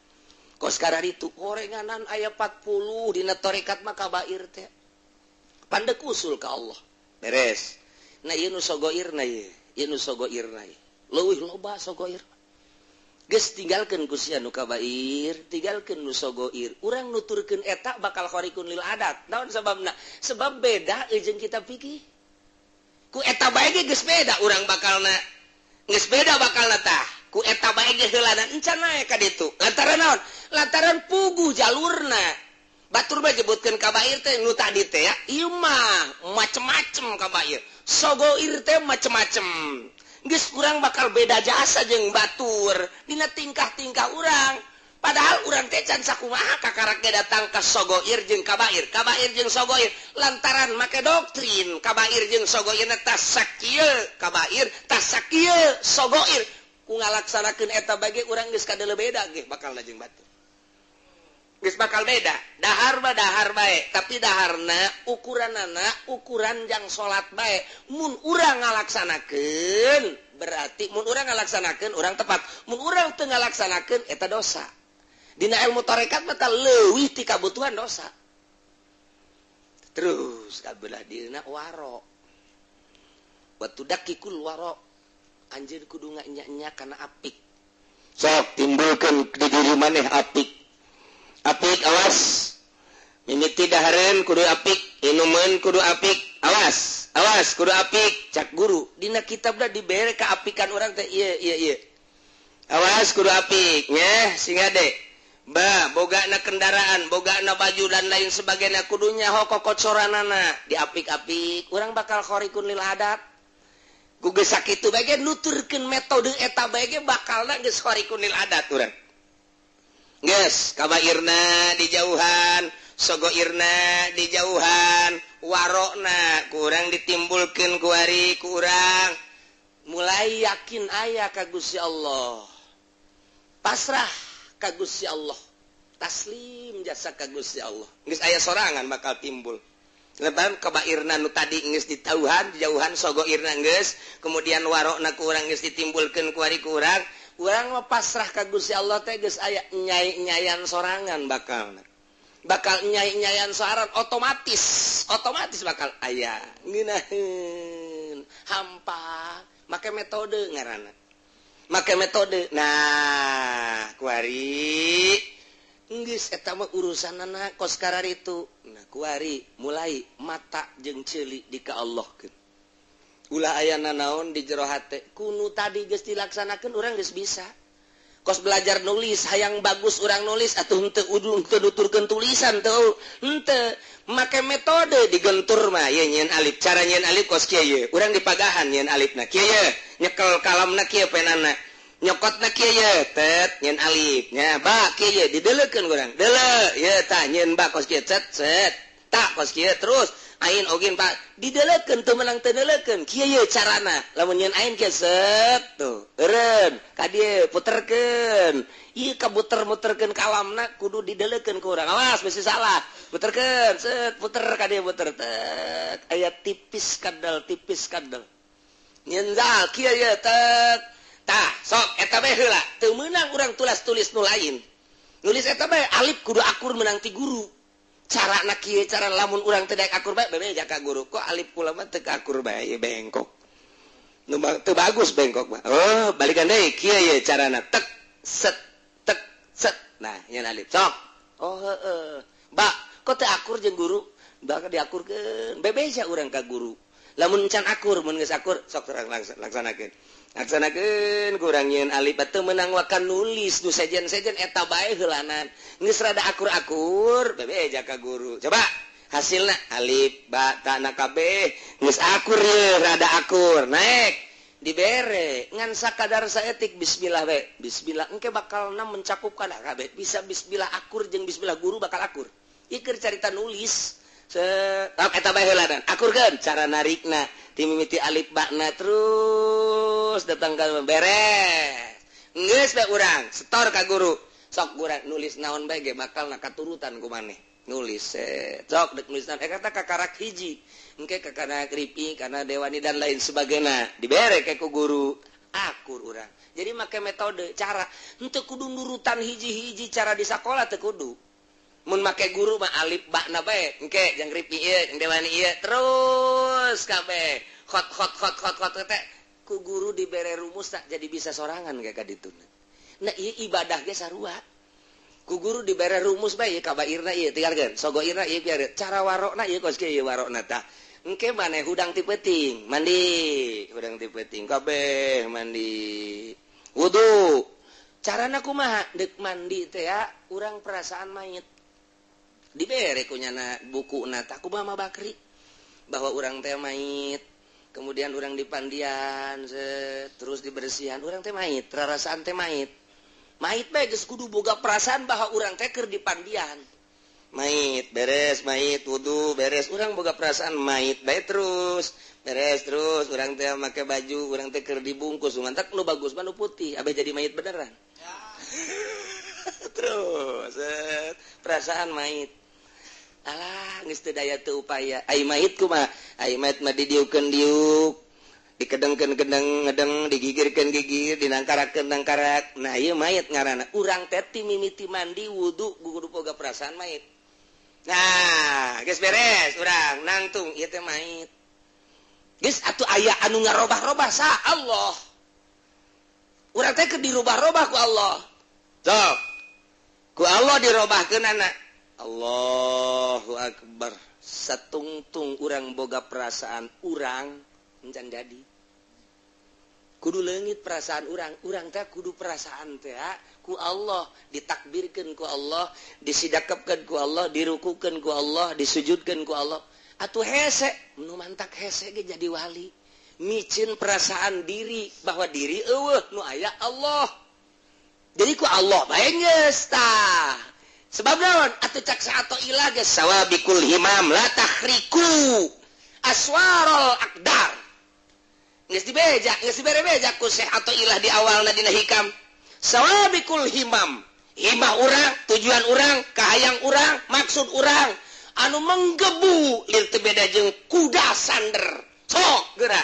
kos kararitu gorenganan aya 40 dina tarekat mah kabair teh pandek usul ka Allah beres nah ieu nu sogoirna ieu nu sogoirna leuwih loba sogoir geus tinggalkeun ku sia nu kabair tinggalkeun nu sogoir urang nuturkeun eta bakal khariqun lil adat naon sababna sebab beda jeung kitab fikih ku eta bae ge geus beda urang bakalna geus beda bakalna tah ku eta bae ge heulana encan nae ka ditu lantaran naon lantaran puguh jalurna batur mah nyebutkeun kabair teh nu tadi teh ya ieu mah macem-macem kabair sogoir teh macem-macem geus urang bakal beda jasa jeung batur dina tingkah-tingkah urang padahal urang teh can sakumaha kakarak ge datang ka sogoir jeung kabair jeung sogoir lantaran make doktrin kabair jeung sogoirna tas sakieu kabair tas sakieu sogoir ku ngalaksanakeun eta bage urang geus kadele beda ge bakalna jeung batur geus bakal beda dahar mah dahar bae tapi daharna ukuranana ukuran jang salat bae mun urang ngalaksanakeun berarti mun urang ngalaksanakeun urang tepat mun urang teu ngalaksanakeun eta dosa dina ilmu tarekat mah leuwih ti kabutuhan dosa terus kabelah dina waro batu dakikul waro anjeun kudu nganya-nya kana apik sok timbulkeun di diri maneh apik apik awas mimiti dahareun kudu apik inumeun kudu apik awas kudu apik cak guru dina kitabna dibere kaapikan urang teh ieu awas kudu apik nya singade ba bogana kendaraan bogana baju dan lain sebagainya kudu nyaho kokotsoranana diapik-apik urang bakal khariqun lil adat ku geus sakitu bae ge nuturkeun metode eta bae ge bakalna geus khariqun lil adat urang geus kabairna dijauhan sogoirna dijauhan warokna kurang ditimbulkeun ku ari kurang mulai yakin aya ka Gusti Allah pasrah ka Gusti Allah taslim jasa ka Gusti Allah geus aya sorangan bakal timbul leban kabairna nu tadi geus ditauhan dijauhan sogoirna geus kemudian warokna kurang geus ditimbulkeun ku ari kurang urang mah pasrah ka Gusti Allah teh geus aya nyai-nyayan sorangan bakal nyai-nyayan soaran otomatis bakal aya ngeunaheun hampa make metode ngaranna make metode nah kuari geus eta mah urusanana kos karar itu nah kuari mulai mata jeung ceuli di ka Allahkeun ulah ayana naon di jero hate kunu tadi geus dilaksanakeun urang geus bisa kos belajar nulis hayang bagus urang nulis atuh henteu udung teu nuturkeun tulisan teu henteu make metode digentur mah ye nyeun alif cara nyeun alif kos kieu ye urang dipagahan nyeun alifna kieu ye nyekel kalamna kieu penana nyokotna kieu ye tet nyeun alif nya ba kieu ye dideulekeun urang deule ye tah nyeun ba kos kieu set tak kos kieu terus ain oge pak dideulekeun teu menang teu deulekeun kieu ye carana lamun nyeun ain kieu set tuh eureun ka dieu puterkeun ieu kabuter-muterkeun kalamna kudu dideulekeun ku urang awas bisi salah puterkeun set puter ka dieu puter tek aya tipis kadal nyeun zal kieu ye tek tah sok eta bae heula teu meunang urang tulis nu lain nulis eta bae alif kudu akur menang ti guru cara nak kieu cara lamun urang teu daek akur bae bebeja ka guru kok alif kula mah teu akur bae bengkok nu teu bagus bengkok mah oh balikan deui kieu ye carana tek set nah nyeun alif sok oh heueuh ba kok teu akur jeung guru bakal diakurkeun bebeja urang ka guru lamun can akur mun geus akur sok laksanakeun kurang nyeun alif teu meunang wakan nulis nu sejen-sejen eta bae heulanan geus rada akur-akur bebeja ka guru coba hasilna alif ba ta na kabeh geus akur ye rada akur naik dibere ngan sakadar saeutik bismillah we bismillah engke bakalna mencakupkan kabeh bisa bismillah akur jeung bismillah guru bakal akur ieu keur carita nulis eta bae heulanan akurkeun cara narikna timimiti alif bakna terus datang ka beres geus bae urang setor ka guru sok urang nulis naon bae ge bakal katurutan ku maneh nulis sok dek nulisan kata kakarak hiji engke kakana kripi kana dewani dan lain sebagainya dibere ke ku guru akur urang jadi make metode cara henteu kudu nurutan hiji-hiji cara di sakola teu kudu mun make guru mah alif bakna bae engke jeung kripi ieu jeung dewani ieu terus kabeh hot teh ku guru dibere rumus tak jadi bisa sorangan kayak kaditu nah ieu ibadah ge sarua ku guru dibere rumus bae ieu kabairna ieu tinggalkeun sogoirna ieu biar cara warokna ieu kos kieu warokna tah engke maneh hudang ti peuting mandi hudang ti peuting kabeh mandi wudu carana kumaha deuk mandi teh ya urang perasaan mayit dibere kunyana bukuna tah ku Mama Bakri bahwa urang teh mayit kemudian urang dipandian terus dibersihan urang teh mayit rarasaan teh mayit bae geus kudu boga perasaan bahwa urang teh keur dipandian mayit beres mayit wudu beres urang boga perasaan mayit bae terus beres terus urang teh make baju urang teh keur dibungkus mantak nu bagus mah nu putih abeh jadi mayit beneran ya. Terus perasaan mayit alah geus teu daya teu upaya ai mayit kumaha ai mayit mah didieukeun diuk dikedengkeun ngedeng digigirkeun gigir dinangkarakeun nangkarak nah ieu mayit ngaranna urang teh ti mimiti mandi wudu kudu boga perasaan mayit nah geus beres urang nangtung ieu teh mayit geus atuh aya anu ngarobah-robah sa Allah urang teh keur dirubah-robah ku Allah sok ku Allah dirobahkeunana Allahu Akbar satungtung urang boga perasaan urang encan jadi kudu leungit perasaan urang teh kudu perasaan teh ku Allah ditakbirkeun ku Allah disidakepkeun ku Allah dirukukeun ku Allah disujudkeun ku Allah atuh hese nu mantak hese ge jadi wali micin perasaan diri bahwa diri eueuh nu aya Allah jadi ku Allah bae geus tah sebab naon atuh cak saato ilah geus sawabikul himam la tahriku aswarul aqdar geus dibeja geus dibere beja ku Syekh atau ilah di awalna dina hikam sawabikul himam himah urang tujuan urang kahayang urang maksud urang anu menggebu lir teu beda jeung kuda sander sok geura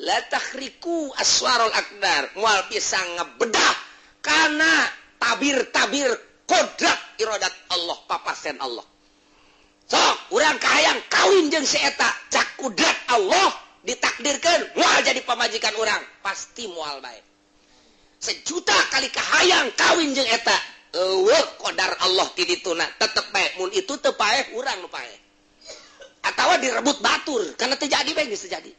la tahriku aswarul aqdar moal bisa ngabedah kana tabir-tabir kodrat iradat Allah papasen Allah sok urang kahayang kawin jeung si eta cak kudrat Allah ditakdirkan mual jadi pamajikan orang pasti mual baik 1 juta kali kahayang kawin jeung eta qadar Allah ti dituna tetep bae mun itu teu paeh urang nu paeh atawa direbut batur karena terjadi bae geus terjadi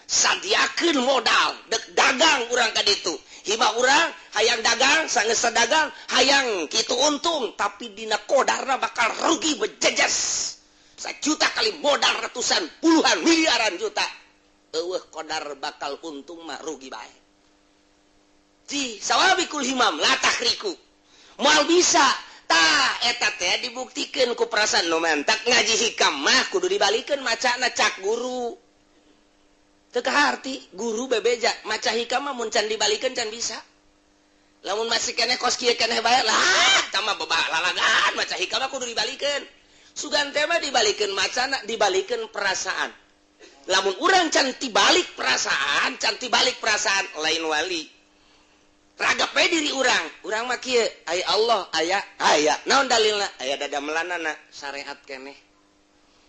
sadiakeun modal dek dagang urang ka ditu hima urang hayang dagang sangeus dagang hayang kitu untung tapi dina qadarna bakal rugi bejejes 1 juta kali modal ratusan puluhan miliaran juta eueuh qadar bakal untung mah rugi bae ji sawabikul himam la tahriku moal bisa tah eta teh dibuktikeun ku perasaan nu mantak ngaji hikam mah kudu dibalikeun macana cak guru teu kaharti guru bebeja maca hikam mah mun can dibalikeun can bisa lamun masih keneh kos kieu keneh bae lah tah mah lalagan maca hikam mah kudu dibalikeun sugan teh mah dibalikeun macana dibalikeun perasaan lamun urang can tibalik perasaan lain wali ragap we diri urang mah kieu aya Allah aya naon dalilna aya dada melanana syariat keneh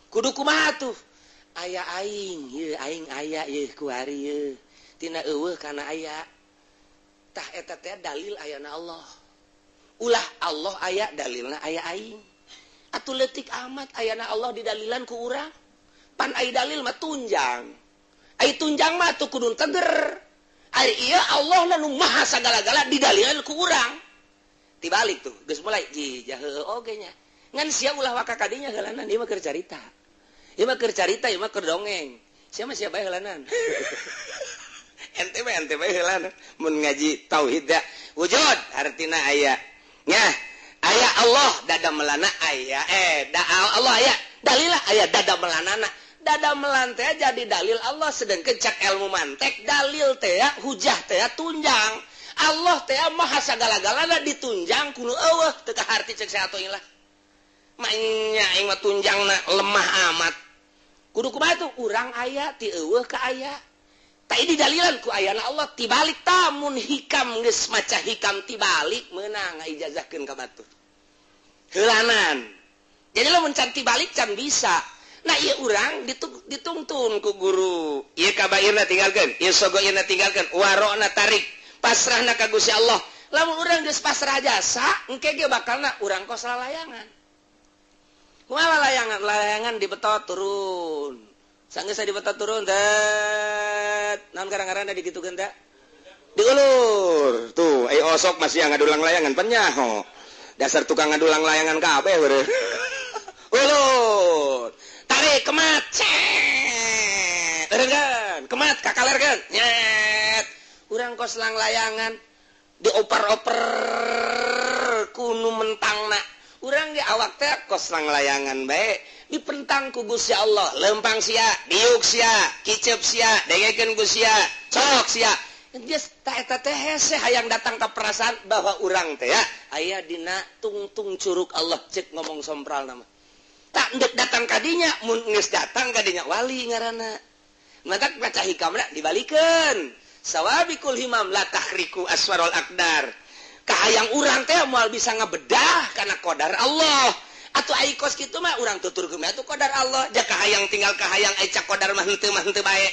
kudu kumaha tuh aya aing ieu aing aya ieu ku ari ieu tina eueuh kana aya tah eta teh dalil ayana Allah ulah Allah aya dalilna aya aing atuh leutik amat ayana Allah didalilan ku urang pan ai dalil mah tunjang ai tunjang mah tuh kudu teger ari ieu Allah nu maha sagala-gala didalilan ku urang tibalik tuh geus mulai jijah heueuh oge nya ngan sia ulah waka kadinya heulanan ieu mah keur carita ieu mah keur carita ieu mah keur dongeng sia mah sia bae heulanan ente bae heulanan mun ngaji tauhid da wujud artina aya nya aya Allah dada melana aya Allah aya dalil aya dada melanana dada melan teh jadi dalil Allah sedengkeun cak ilmu mantek dalil teh hujah teh tunjang Allah teh maha sagala-galana ditunjang kudu eueuh teu kaharti cek saatoy lah manya aing mah tunjangna lemah amat kudu kumaha tuh urang aya ti eueuh ka aya tah di dalilan ku ayana Allah tibalik tamun hikam geus maca hikam tibalik meunang ngaijazahkeun ka batur heulanan jadi lamun can tibalik can bisa nah ieu urang ditungtun ku guru ieu kabairna tinggalkeun ieu sogoirna tinggalkeun warona tarik pasrahna ka Gusti Allah lamun urang geus pasrah jasa engke ge bakalna urang kos lalayangan kumaha layangan dibetot turun sanggeus dibetot turun dat naon garang-garangna digitukeun da diulur tuh ai osok masih ngadulang layangan penyaho dasar tukang ngadulang layangan kabeh beureuh ulur tarik kemat cet kemat kakalerkeun nyet urang kos lang layangan dioper-oper kunu mentangna urang ge awak teh kos lang layangan bae dipentang ku Gusti Allah lempang sia diuk sia kicep sia dengekeun ku sia cok sia geus tah eta teh hese hayang datang ka perasaan bahwa urang teh ya aya dina tungtung curug Allah cek ngomong sompral nama tak ndek datang kadinya mun geus datang kadinya wali ngaranna maka baca hikamna dibalikeun sawabikul himam la tahriku aswarul aqdar kahayang urang teh moal bisa ngabedah kana qadar Allah atuh ai kos kitu mah urang tuturkeun atuh qadar Allah jak kahayang tinggal kahayang ai cak qadar mah henteu bae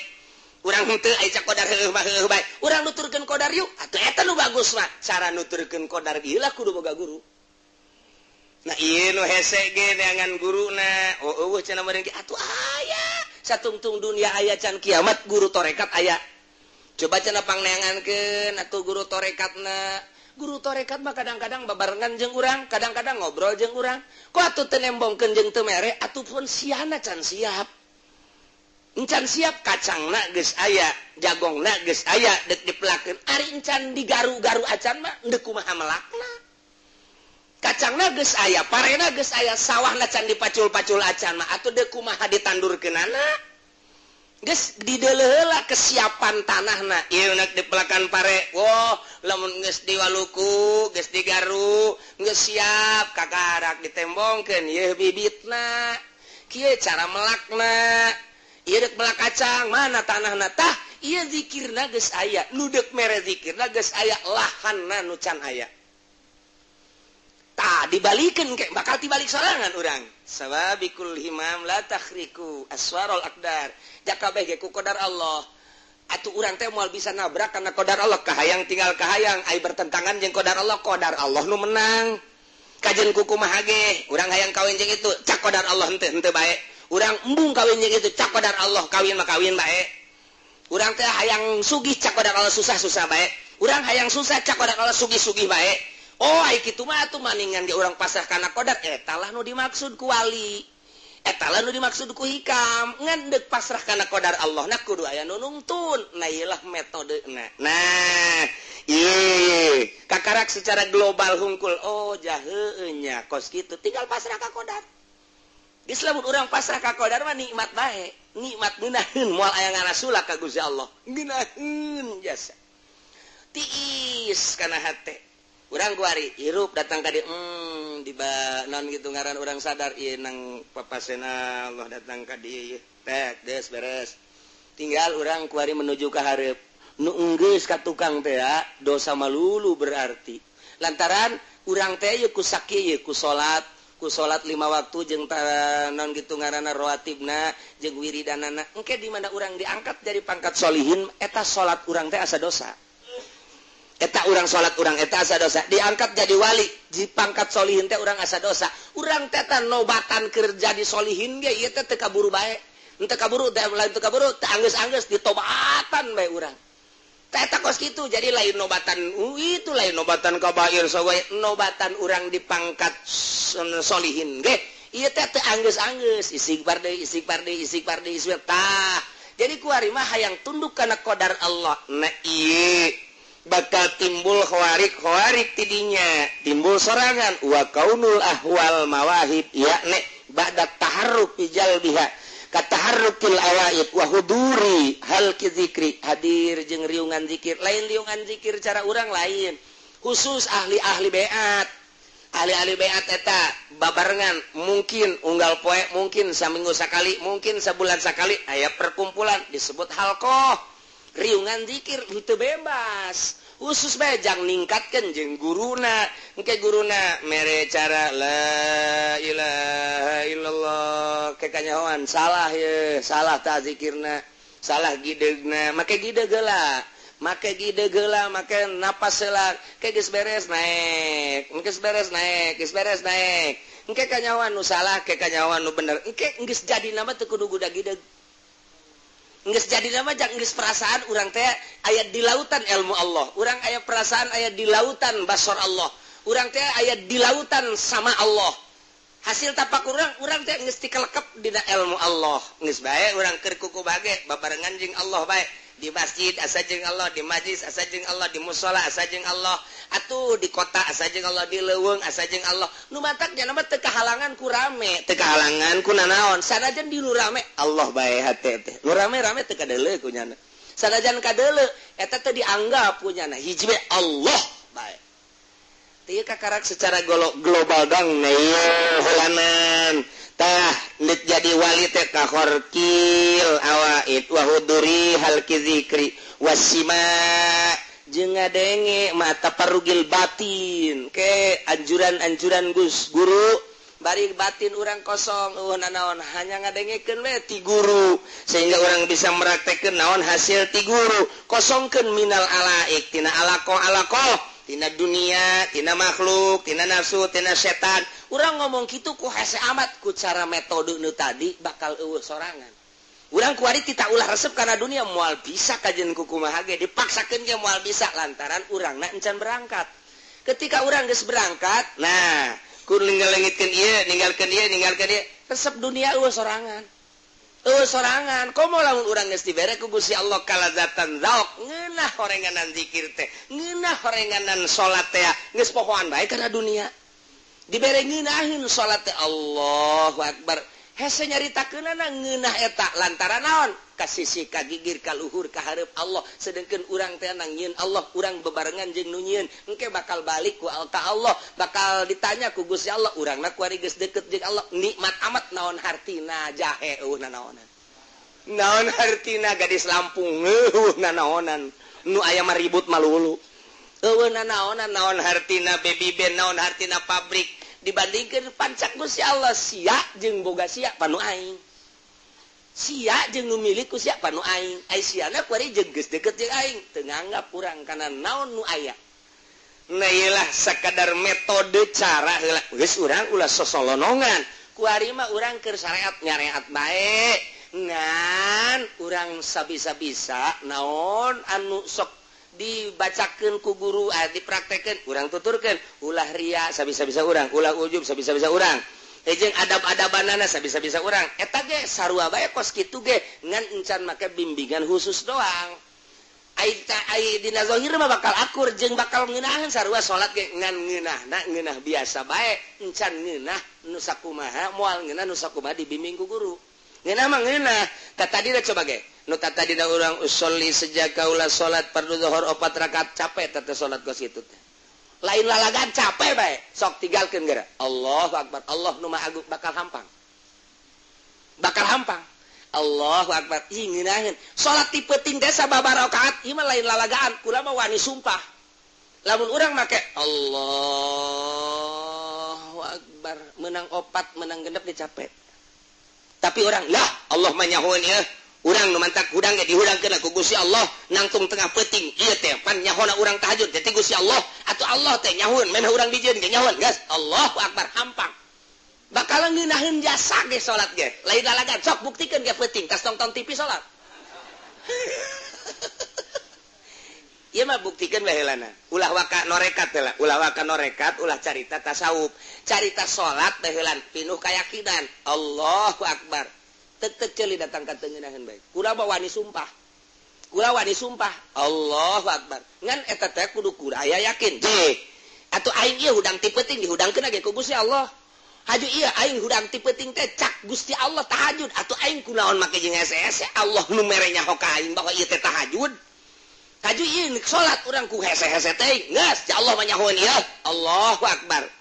urang henteu ai cak qadar heueuh mah heueuh bae urang nuturkeun qadar yuk atuh eta nu bagus mah cara nuturkeun qadar ieu lah kudu boga guru. Nah ieu nu hese ge neangan guruna eueuh cenah meureun ge atuh aya satungtung dunia aya can kiamat guru torekat aya coba cenah pangneangankeun atuh guru torekatna guru torekat mah kadang-kadang babarengan jeung urang kadang-kadang ngobrol jeung urang kok atuh teu nembongkeun jeung teu mere atuh pun siana can siap encan siap kacangna geus aya jagongna geus aya dek dipelakeun ari encan digaru-garu acan mah endeu kumaha melakna kacangna geus aya parena geus aya sawahna can dipacul-pacul acan mah atuh deuk kumaha ditandurkeunana geus dideuleuh heula kesiapan tanahna ieu nak dipelakan pare woh lamun geus diwaluku geus digaru geus siap kakarak ditembongkeun ieu bibitna kieu cara melakna ieu deuk melak kacang mana tanahna tah ieu zikirna geus aya nu deuk mere zikirna geus aya lahanna nu can aya tah dibalikin kayak bakal dibalik sorangan orang sababikul himam la takhriku aswarul aqdar jakabeh ge ku qadar Allah atuh urang teh moal bisa nabrak karena qadar Allah kahayang tinggal kahayang ai bertentangan jeung qadar Allah nu menang kajen ku kumaha ge urang hayang kawin jeung itu cak qadar Allah henteu bae urang embung kawin jeung itu cak qadar Allah kawin mah kawin bae urang teh hayang sugih cak qadar Allah susah bae urang hayang susah cak qadar Allah sugih bae oh ai kitu mah atuh maningan ge urang pasrah kana qadar eta lah nu dimaksud ku wali eta lah nu dimaksud ku hikam ngan deuk pasrah kana qadar Allah na kudu aya nu nungtun nah ieu lah metodena nah ieu kakarak secara global hungkul oh jaheu nya kos kitu tinggal pasrah ka qadar geus lamun urang pasrah ka qadar mah nikmat bae nikmat ngeunaheun moal aya ngarasula ka Gusti Allah ngeunaheun jasa tiis kana hate urang kuari hirup datang ka dieu naon gitu ngaran urang sadar ieu nang papasena Allah datang ka dieu tek geus beres tinggal urang kuari menuju ka hareup nu enggeus ka tukang teh dosa malulu berarti lantaran urang teh ieu ku sakieu ku salat 5 waktu jeung naon gitu ngaranna rawatibna jeung wiridanana engke di mana urang diangkat dari pangkat solihin eta salat urang teh asa dosa eta urang salat urang eta asa dosa diangkat jadi wali di pangkat solihin teh urang asa dosa urang teh nobatan kerja di solihin ge ieu teh teu kaburu bae henteu kaburu teh lain teu kaburu teh anggeus-anggeus ditobatan bae urang teh eta kos kitu jadi lain nobatan itu lain nobatan kabair sogoy nobatan urang di pangkat solihin ge ieu teh teu anggeus-anggeus istighfar deui tah jadi kuari mah hayang tunduk kana qadar Allah nah ieu bakal timbul khawarik tidinya timbul sorangan wa kaunul ahwal mawahib yakni ba'da taharruk fi jalbiha ka taharrukil awaid wa huduri hal ki zikri hadir jeung riungan zikir lain riungan zikir cara urang lain khusus ahli-ahli beat ahli-ahli beat eta babarengan mungkin unggal poe mungkin saminggu sakali mungkin sabulan sakali aya perkumpulan disebut halqah riungan zikir itu bebas khusus bae jang ningkatkeun jeung guruna engke guruna mere cara la ilaha illallah ke kanyahoan salah ye salah ta zikirna salah gidegna make gideg heula make napas heula ke geus beres naek engke kanyahoan nu salah ke kanyahoan nu bener engke geus jadi nama teu kudu budak gideg geus jadi nama jak geus perasaan urang teh aya di lautan ilmu Allah urang aya perasaan aya di lautan basar Allah urang teh aya di lautan sama Allah hasil tapak urang teh geus tikelekep dina ilmu Allah geus bae urang keur kuku bage babarengan jeung Allah bae di masjid asa jeung Allah di majlis asa jeung Allah di mushola asa jeung Allah atuh di kota asa jeung Allah di leuweung asa jeung Allah nu matak nya mah teu kahalangan ku rame teu kahalangan ku nanaon sanajan di nu rame Allah bae hate teh nu rame-rame teu kadeuleu ku nyana sanajan kadeuleu eta teh dianggap ku nyana hiji we Allah bae teu kakarak secara global dong holanan tah lit jadi wali teh kahorkil awaid wa huduri hal kizikri wasima jeung ngadenge mata parugil batin ke anjuran-anjuran Gus guru bari batin urang kosong nanaon hanya ngadengekeun we ti guru sehingga urang bisa meraktekeun naon hasil ti guru kosongkeun minal alaik tina alaqah tina dunia, tina makhluk, tina nafsu, tina setan. Urang ngomong kitu ku hese amat ku cara metode nu tadi bakal eueuh sorangan. Urang kuari tita ulah resep kana dunia moal bisa kajen ku kumaha ge dipaksakeun ge moal bisa lantaran urangna encan berangkat. Ketika urang geus berangkat, nah, ku ninggalengitkeun ieu, ninggalkeun ieu, resep dunia eueuh sorangan. Sorangan komo lamun urang geus dibere ku Gusti Allah kalazatan zauk ngeunah horenganan zikir teh ngeunah horenganan salat teh geus pohoan bae kana dunia dibere ngeunaheun salat teh Allahu akbar hese nyaritakeunana ngeunah eta lantaran naon ka sisi ka gigir ka luhur ka hareup Allah sedengkeun urang teh nang nyieun Allah urang bebarengan jeung nu nyieun engke bakal balik ku Allah bakal ditanya ku Gusti Allah urangna kuari geus deukeut jeung Allah nikmat amat naon hartina jahe nanaonan naon hartina gadis Lampung nanaonan nu aya mah ribut malulu nanaonan naon hartina baby band naon hartina pabrik dibandingkan pancak Gusti Allah sia jeung boga sia panu aing sia jeung nu milik ku sia panu aing ai siana kuari jeung geus deukeut jeung aing teu nganggap urang kana naon nu aya nah iyalah sakadar metode cara heula geus urang ulah sosolonongan kuari mah urang keur syariat nyareat bae ngan urang sabisa-bisa naon anu sok dibacakeun ku guru dipraktekeun urang tuturkeun ulah ria sabisa-bisa urang ulah ujub sabisa-bisa urang jeung adab-adabanana sabisa-bisa urang eta ge sarua bae kos kitu ge ngan encan make bimbingan khusus doang ai dina zahir mah bakal akur jeung bakal ngeunaheun sarua salat ge ngan ngeunah biasa bae encan ngeunah nu sakumaha moal ngeunah nu sakumaha dibimbing ku guru ngeunah mah ngeunah tatadina coba ge nu tatadina urang usolli sejak kaula salat fardu zuhur 4 rakaat capek teh salat kos kitu teh lain lalagan capek bae sok tinggalkeun geura Allahu akbar Allah nu maha agung bakal hampang Allahu akbar ih ngeunaheun salat ti peuting teh sababaraha rakaat ieu mah lain lalagaan kula mah wani sumpah lamun urang make Allahu akbar menang 4 menang genep di capek tapi orang lah Allah mah nyahoeun ieu urang nu mantak hudang ge dihudangkeun ku Gusti Allah nangtung tengah peuting ieu teh pan nyahona urang tahajud teh Gusti Allah atuh Allah teh nyahoeun men urang dijieun ge nyahoeun geus Allahu akbar hampang bakal ngeunaheun jasa ge salat ge lain lalagan sok buktikeun ge peuting tas nonton TV salat ieu mah buktikeun bae heulana ulah waka norekat heula ulah waka norekat ulah carita tasawuf carita salat bae heulan pinuh kayakinan Allahu akbar tek ceuli datang ka teu ngeunaheun bae kula mah wani sumpah Allahu akbar ngan eta teh kudu aya yakin atuh aing ieu hudang ti peuting dihudangkeun ge ku Gusti Allah haju ieu aing hudang ti peuting teh cak Gusti Allah tahajud atuh aing kunaon make jeung hese-hese Allah nu mere nyaho ka aing bahwa ieu teh tahajud haju ieu salat urang ku hese-hese teh geus Allah mah nyahoeun ieu Allahu akbar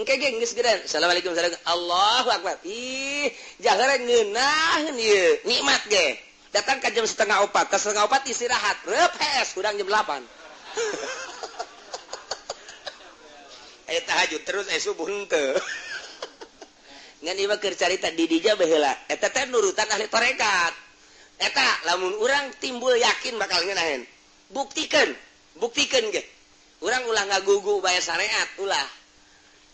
engke ge geus geudeun assalamualaikum Allahu akbar ih jahare ngeunaheun ieu nikmat ge datang ka jam 3:30 ka 3:30 istirahat reup hees urang jam 8 aya tahajud terus subuh henteu ngan ieu mah keur carita di dija baheula eta teh nurutan ahli tarekat eta lamun urang timbul yakin bakal ngeunaheun buktikeun ge urang ulah ngagugu bae syariat ulah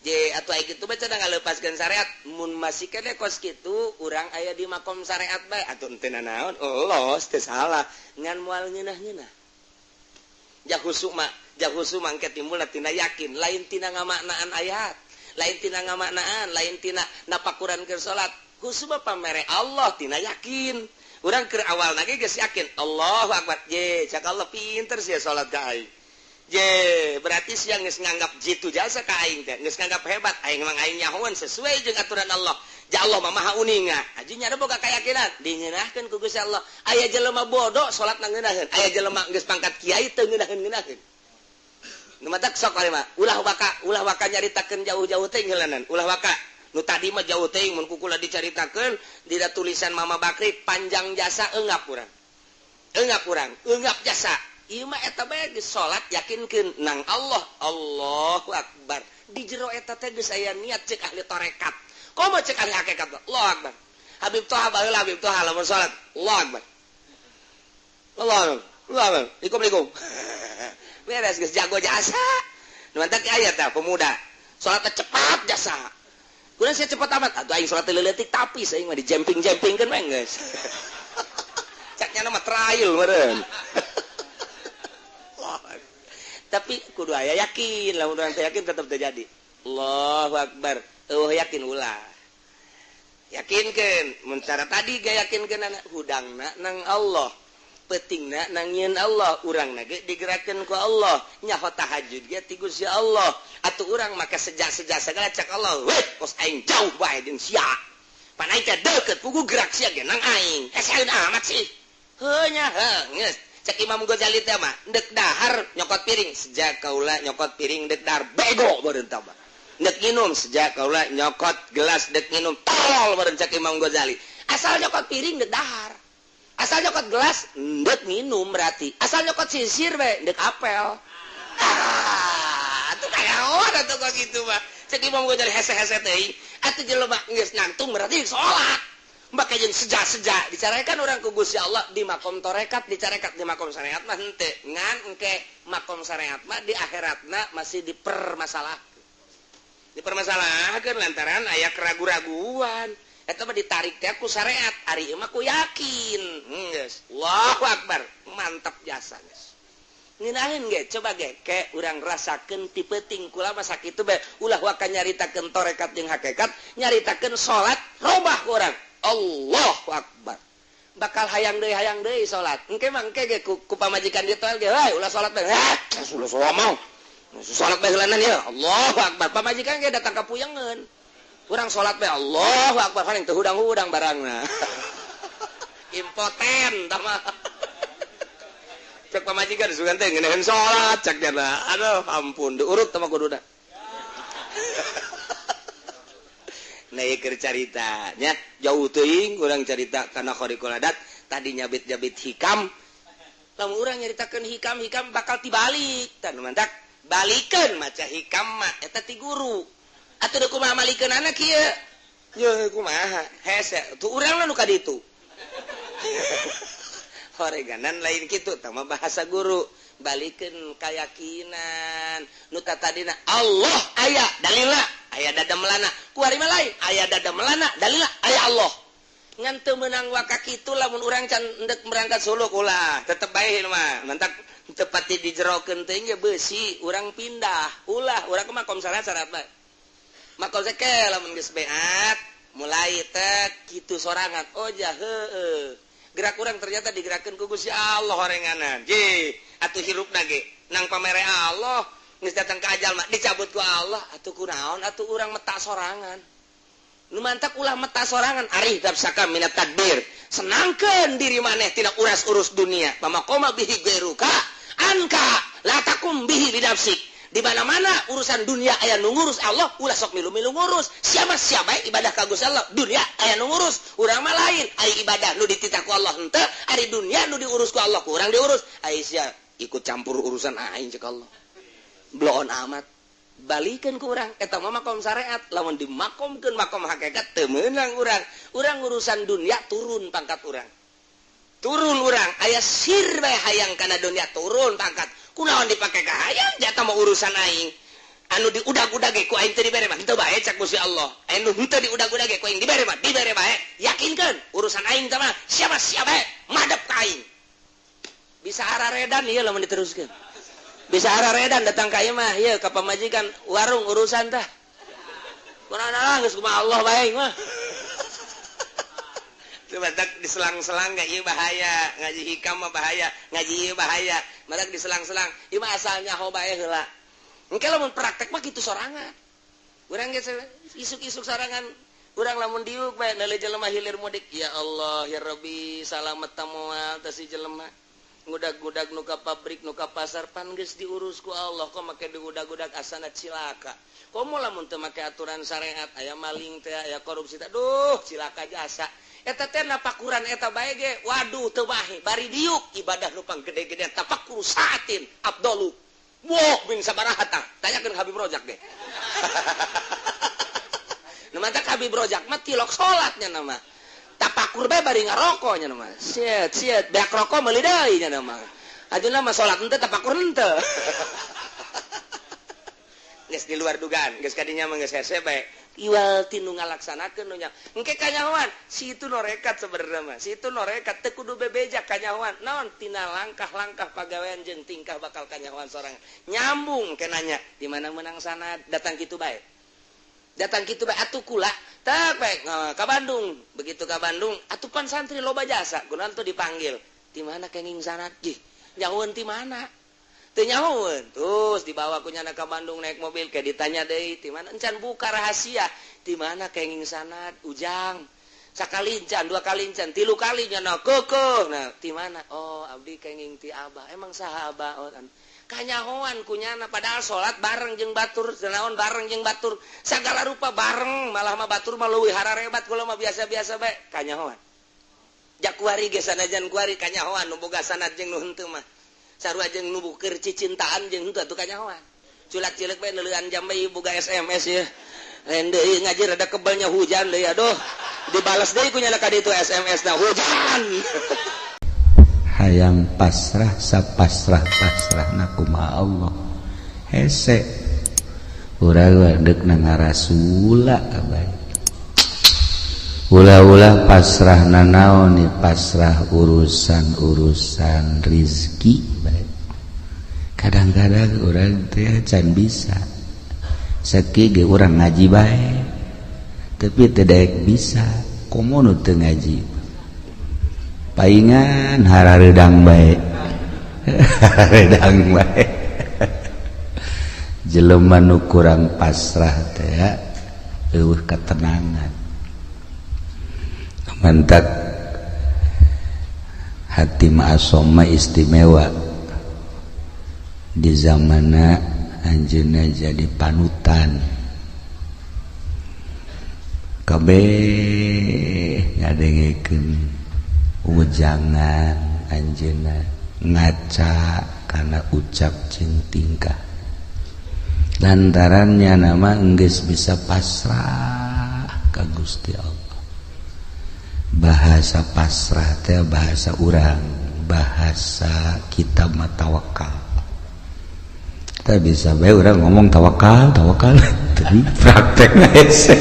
atuh aya kitu bae cenah ngaleupaskeun syariat mun masih kene kos kitu urang aya di makom syariat bae atuh teu naon los teu salah ngan moal ngeunah-ngeunah jah husuk mangke timbulna tina yakin lain tina ngamaknaan ayat lain tina ngamaknaan lain tina napakuran keur salat husuk mah pamere Allah tina yakin urang keur awalna ge geus yakin Allahu akbar cak Allah pinter sia salat ka aing berarti siang geus nganggap jitu jasa ka aing teh geus nganggap hebat aing mah aing nyahoeun sesuai jeung aturan Allah ja Allah mah maha uninga aji nya boga kayakinan dingeunahkeun ku Gusti Allah aya jelema bodoh salat na ngeunaheun aya jelema geus pangkat kiai teu ngeunaheun nu matak sok ari mah ulah waka nyaritakeun jauh-jauh teh heulanan ulah waka nu tadi mah jauh teh mun kukula dicaritakeun dina tulisan Mama Bakri panjang jasa eungap jasa ieu mah eta bae geus salat yakinkeun nang Allah Allahu akbar di jero eta teh geus aya niat ceuk ahli tarekat komo ceuk ahli hakikat Allahu akbar Habib Toha baheula Habib Toha lamun salat Allahu akbar Allahu akbar Assalamualaikum beres geus jago jasa nu mantap aya teh pemuda salat teh cepat jasa kunaon sia cepat amat atuh aing salat teh leuletik tapi aing mah di jemping-jempingkeun mah geus caknya mah trial meureun tapi kudu aya yakin lamun urang teh yakin tetep terjadi Allahu akbar yakin ulah yakinkeun mun cara tadi ge yakinkeun hudangna nang Allah peutingna nang nyieun Allah urangna ge digerakkeun ku Allah nyaho tahajud ge ti Gusti Allah atuh urang make sejak-sejak segala cak Allah weh kos aing jauh bae jeung sia pan aing teh deukeut pugu gerak sia ge nang aing saeun amat sih heuh nya geus cek Imam Ghazali teh mah deuk dahar nyokot piring sejak kaula nyokot piring deuk dahar bego beureun tah mah deuk nginum sejak kaula nyokot gelas deuk nginum tolol beureun cek Imam Ghazali asal nyokot piring deuk dahar asal nyokot gelas deuk nginum berarti asal nyokot sisir we deuk apel atuh kayaon atuh kok kitu mah cek imam gue jadi hese-hese teh atuh jelema geus nangtung berarti salat maka jeung sejak dicarakan orang ku Gusti Allah di makom torekat dicarekat di makom syariat mah henteu ngan engke makom syariat mah di akhiratna masih dipermasalahkeun lantaran aya keraguan-raguan eta mah ditarik teh ku syariat ari ieu mah ku yakin geus Allahu akbar mantap jasa geus nginahin ge coba ge ke urang rasakeun ti peuting kula mah sakitu bae ulah waka nyaritakeun torekat jeung hakikat nyaritakeun salat robah ku urang Allahu akbar bakal hayang deui salat engke mah engke ge ku pamajikan dieu teh ge heuh ulah salat bae ulah salat mah salat bae heulanan ya Allahu akbar pamajikan ge datang ka puyengeun urang salat bae Allahu akbar paling teu hudang-hudang barangna impoten tah mah cek pamajikan sugan teh ngeunaheun salat cek jana aduh ampun diurut teh mah kuduna nah ieu keur carita nya jauh teuing urang carita kana khariqul adat tadi nyabit-nyabit hikam lamun urang nyaritakeun hikam bakal tibalik tah nu mantak balikeun maca hikam mah eta ti guru atuh da kumaha malikeunana kieu ye kumaha hese tuh urang nu ka ditu horeganan lain kitu tah mah bahasa guru balikeun kayakinan nu tadina Allah aya dalilna aya dada melana ku ari mah lain aya dada melana dalilna aya Allah ngan teu meunang waka kitu lamun urang can endek berangkat suluk ulah tetep bae mah mantak teu pati dijerokeun teh ge beusi urang pindah ulah urang mah makom syarat bae makom seke lamun geus beat mulai teh kitu sorangan oh jah heueuh gerak urang ternyata digerakkeun ku Gusti Allah horenganan je atuh hirupna ge nang pamere Allah geus datang ka ajal mah dicabut ku Allah atuh kunaon atuh urang meta sorangan nu mantak ulah meta sorangan ari dabsaka minat tadbir senangkeun diri maneh tina urus dunia pamakoma bihi gairuka anka la takum bihi lidafsik di mana-mana urusan dunia aya nu ngurus Allah ulah sok milu-milu ngurus siapa ibadah ka Gusti Allah dunia aya nu ngurus urang mah lain ai ibadah nu dititah ku Allah henteu ari dunia nu diurus ku Allah ku urang diurus ai sia ikut campur urusan aing cek Allah bloon amat balikeun ku urang eta mah makom syariat lamun dimakomkeun makom hakikat teu meunang urang urusan dunia turun pangkat urang aya sir bae hayang kana dunia turun pangkat kunaon dipake ka hayang jata mah urusan aing anu diudag-udag ge ku aing teu dibere mah henteu bae cak Gusti Allah anu henteu diudag-udag ge ku aing dibere bae yakinkeun urusan aing teh mah siapa bae madep ka aing bisa araredan ieu lamun diteruskeun bisa araredan datang ka ieu mah ieu ka pamajikan warung urusan tah kunaon geus kumaha Allah bae mah teu batak diselang-selang ga ieu bahaya ngaji hikam mah bahaya ngaji ieu bahaya batak diselang-selang ieu mah asalnya ho bae heula engke lamun praktek mah kitu sorangan urang ge isuk-isuk sorangan urang lamun diuk bae neuleuh jelema hilir mudik ya Allah ya Rabbi salamet tamoal teh si jelema ngudag-gudag nu ka pabrik nu ka pasar pan geus diurus ku Allah kok make diudag-udag asana cilaka komo lamun teu make aturan syariat aya maling teh aya korupsi teh duh cilaka jasa eta teh napakuran eta bae ge waduh teu bae bari diuk ibadah nu panggede-gedean tapakur saatin afdalu woh bin sabaraha tah tanyakeun Habib Rojak deh nu mah Habib Rojak mah tilok salatnya nama tapakur bae bari ngaroko nya nama siet beak rokok meuli deui nya nama ajeuna mah salat henteu tapakur henteu geus di luar dugaan geus kadinya mah geus hese bae iwal tinu ngalaksanakeun nu nya engke kanyahoan si itu norekat sabenerna mah si itu norekat teu kudu bebejak kanyahoan naon tina langkah-langkah pagawean jeung tingkah bakal kanyahoan sorangan nyambung kenanya di mana menang sana datang kitu bae atuh kula tak bae ka Bandung begitu ka Bandung atuh pan santri loba jasa kunaon tuh dipanggil di mana kenging sana gih nyahoeun ti mana teu nyahoeun terus dibawa ku nyana ka Bandung naik mobil kayak ditanya deui ti mana encan buka rahasia di mana kenging sanad ujang sakali encan dua kali encan tilu kali nyana keukeuh nah ti mana oh abdi kenging ti abah emang saha abah oh kan kanyahoan ku nyana padahal salat bareng jeung batur naon bareng jeung batur sagala rupa bareng malah mah batur mah leuwih hararebat kula mah biasa-biasa bae kanyahoan jak kuari ge sanajan kuari kanyahoan nu boga sanad jeung nu henteu mah sarua jeung nu keur cicintaan jeung henteu atuh kanyahoan culak cilik bae neulean Jambi boga SMS ya. Lain deui ngaji rada kebalnya hujan deui aduh. Dibalas deui ku nyana ka ditu SMS na hujan. Hayang pasrah sapasrah-pasrahna kumaha Allah. Hese urang deuk na ngarasula abay. Ulah-ulah pasrahna naon ni pasrah urusan rizki bae. Kadang-kadang urang teh can bisa. Sakieu ge urang ngaji bae. Tapi teu daek bisa, komo nu teu ngaji. Paingan harareudang bae. Harareudang bae. Jelema nu kurang pasrah teh eueuh katenangan. Mantak hati ma'asom istimewa di zamanna anjeunna jadi panutan. Kabeh ngadengekeun ujangan anjeunna ngaca kana ucap jeung tingkah. Lantarannya nama geus bisa pasrah ka Gusti Allah. Bahasa pasrah teh bahasa urang, bahasa kita mah tawakal. Kita bisa bae urang ngomong tawakal tapi praktekna hese.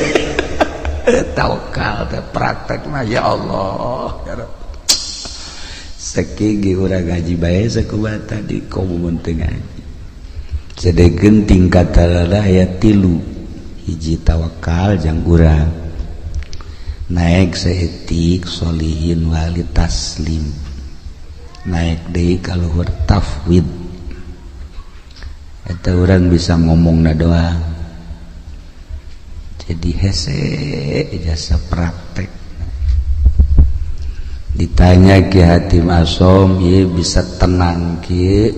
Tawakal teh praktekna ya Allah ya Rabb. Sakigi urang ngaji bae sakubata di komun teu ngaji. Sedegeun tingkatanna aya 3. Hiji tawakal jang urang. Naik seetik solihin wali taslim. Naik deui ka luhur tafwid. Eta urang bisa ngomongna doang. Jadi hese jasa praktek. Ditanya Ki Hatim Asom, ieu bisa tenang kieu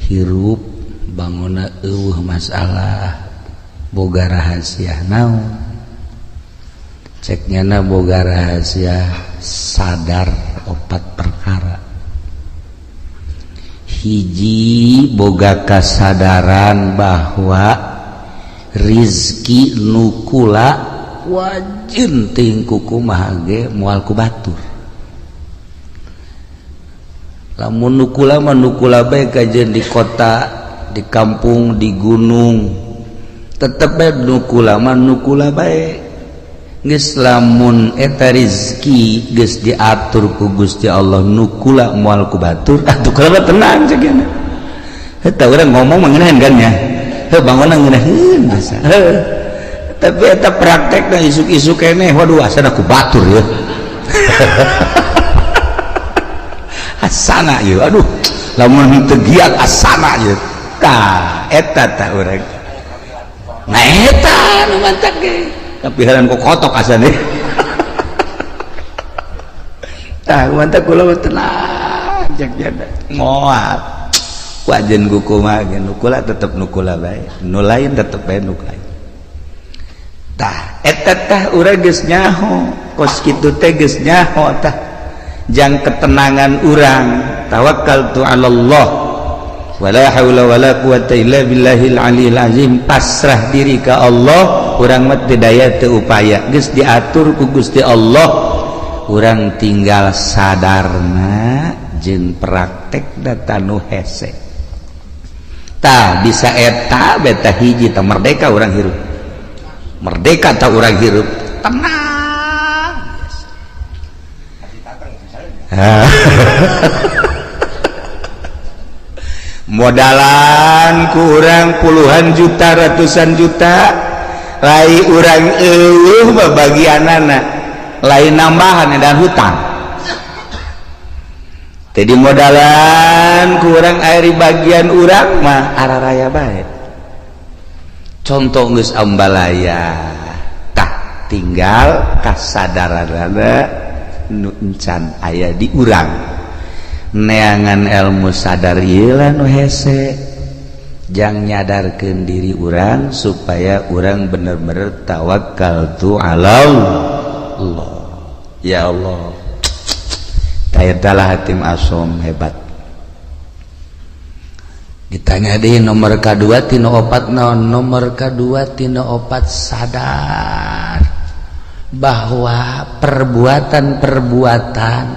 hirup banguna eueuh masalah boga rahasia naon. Ceknyana boga rahasia sadar 4 perkara. Hiji boga kasadaran bahwa rizki nukula wajin ting kumaha ge moal ku batur. Lamun nukula mah nukula bae kajeun di kota, di kampung, di gunung, tetep bae nukula mah nukula bae. Geus lamun eta rizki geus diatur ku Gusti Allah nukula moal ku batur, atuh kula tenang ceugana. Eta urang ngomong mengenahan kan nya. Bangunan ngeunaheun basa. Tapi eta praktekna isuk-isuk keneh waduh asana ku batur ya. Asana ieu aduh lamun teu giat asana ieu. Tah eta tah urang. Nah eta nu mantak ge. Kapiharan ku kotok asana. Tah mantak kula tenang jak jada. Moal. Wajen kumaha ge nukula tetep nukula bae, nu lain tetep bae nu lain. Tah eta tah urang geus nyaho, kos kitu teh geus nyaho tah. Jang ketenangan urang, tawakkaltu 'ala Allah. Wala haula wala quwata illa billahil aliyil azim. Pasrah diri ka Allah, urang mah teu daya teu upaya, geus diatur ku Gusti Allah. Urang tinggal sadarna jeung praktekna tanu hese. Tah bisa eta beta hiji tah merdeka urang hirup. Merdeka tah urang hirup. Tenang. Modalan ku urang puluhan juta ratusan juta lai urang eueuh bagianana lain nambahan dan hutang. Jadi modalan kurang air bagian urang mah araraya bae. Contoh geus ambalaya tah tinggal kasadaranna nu encan aya di urang. Neangan ilmu sadar ieu lah nu hese. Jang nyadarkeun diri urang supaya urang bener-bener tawakkaltu 'ala Allah. Ya Allah. Tayadalah Hatim Asom hebat. ditanya deh nomor kedua tina opat naon nomor kedua tina opat sadar bahwa perbuatan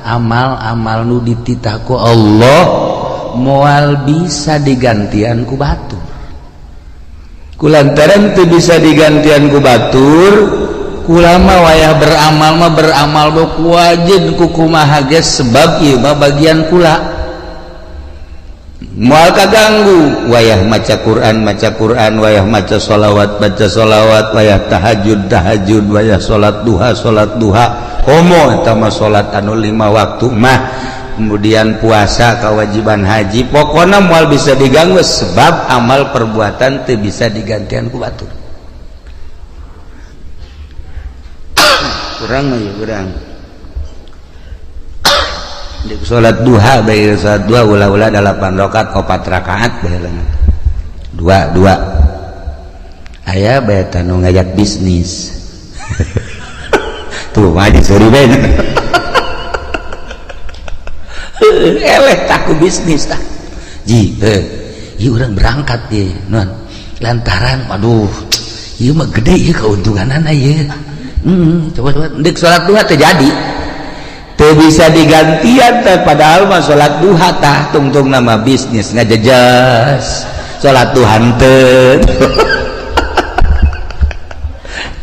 amal-amal nu dititah ku Allah moal bisa digantian ku batur kulantaran teu bisa digantian ku batur kula mah wayah beramal ku wajib ku kumaha geus sebab ieu mah bagian kula moal kaganggu wayah maca Quran wayah maca sholawat wayah tahajud wayah sholat duha homo eta mah sholat anu 5 waktu mah kemudian puasa kewajiban haji pokoknya moal bisa diganggu sebab amal perbuatan teu bisa digantian ku batur kurang mah kurang di sholat duha baik sholat duha ulah-ulah 8 rakaat 4 rakaat baheulana 2 aya bae tanu ngajak bisnis tuh mah diseri bae eleh taku bisnis tah ji ieu urang berangkat ye non lantaran aduh ieu mah gede ieu keuntunganana ieu coba deuk sholat duha teh jadi teu bisa digantian teh padahal mah salat duha tah tungtung nama bisnis ngajejas salat duha henteu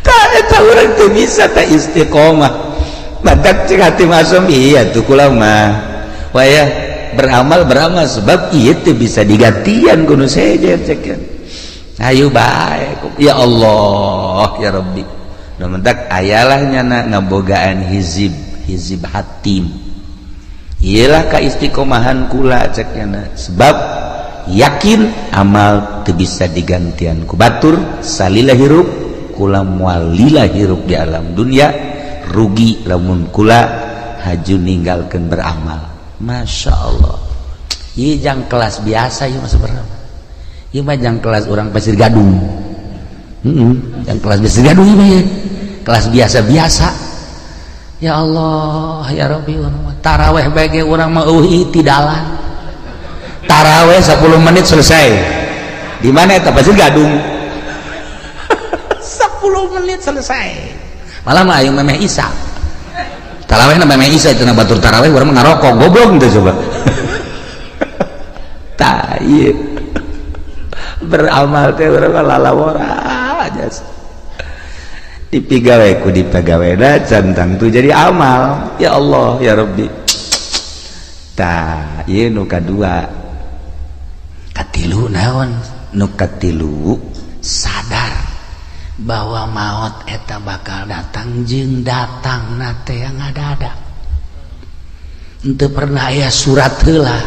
tah eta urang teu bisa teh istiqomah badak cek hati masuk iya tuh kula mah wayah beramal sebab ieu teu bisa digantian kudu sejer cekeun ayo bae ya Allah ya Rabbi da mentak ayalah nyana ngabogaan hizib hatim iyalah kaistiqomahan kula ceknya sebab yakin amal teu bisa digantian ku batur salila hirup kula moal lila hirup di alam dunia rugi lamun kula haju ninggalkeun beramal Masya Allah ieu jang kelas biasa ieu mah sebenarnya ieu mah jang kelas urang Pasir Gadung jang kelas Pasir Gadung ieu mah kelas biasa-biasa. Ya Allah ya Rabbi taraweh bage urang mah eueuh tidalan taraweh 10 menit selesai di mana eta Pasir Gadung 10 menit selesai malah mah aya memeh Isa taraweh na memeh Isa cenah batur taraweh urang mah ngarokok goblok teh coba tah ieu beramal teh urang lalawara aja dipigawe ku dipegawena centang tu jadi amal ya Allah ya Rabbi tah ieu nu kadua katilu naon nu katilu sadar bahwa maut eta bakal datang jeung datangna teh ngadadak henteu pernah aya surat heula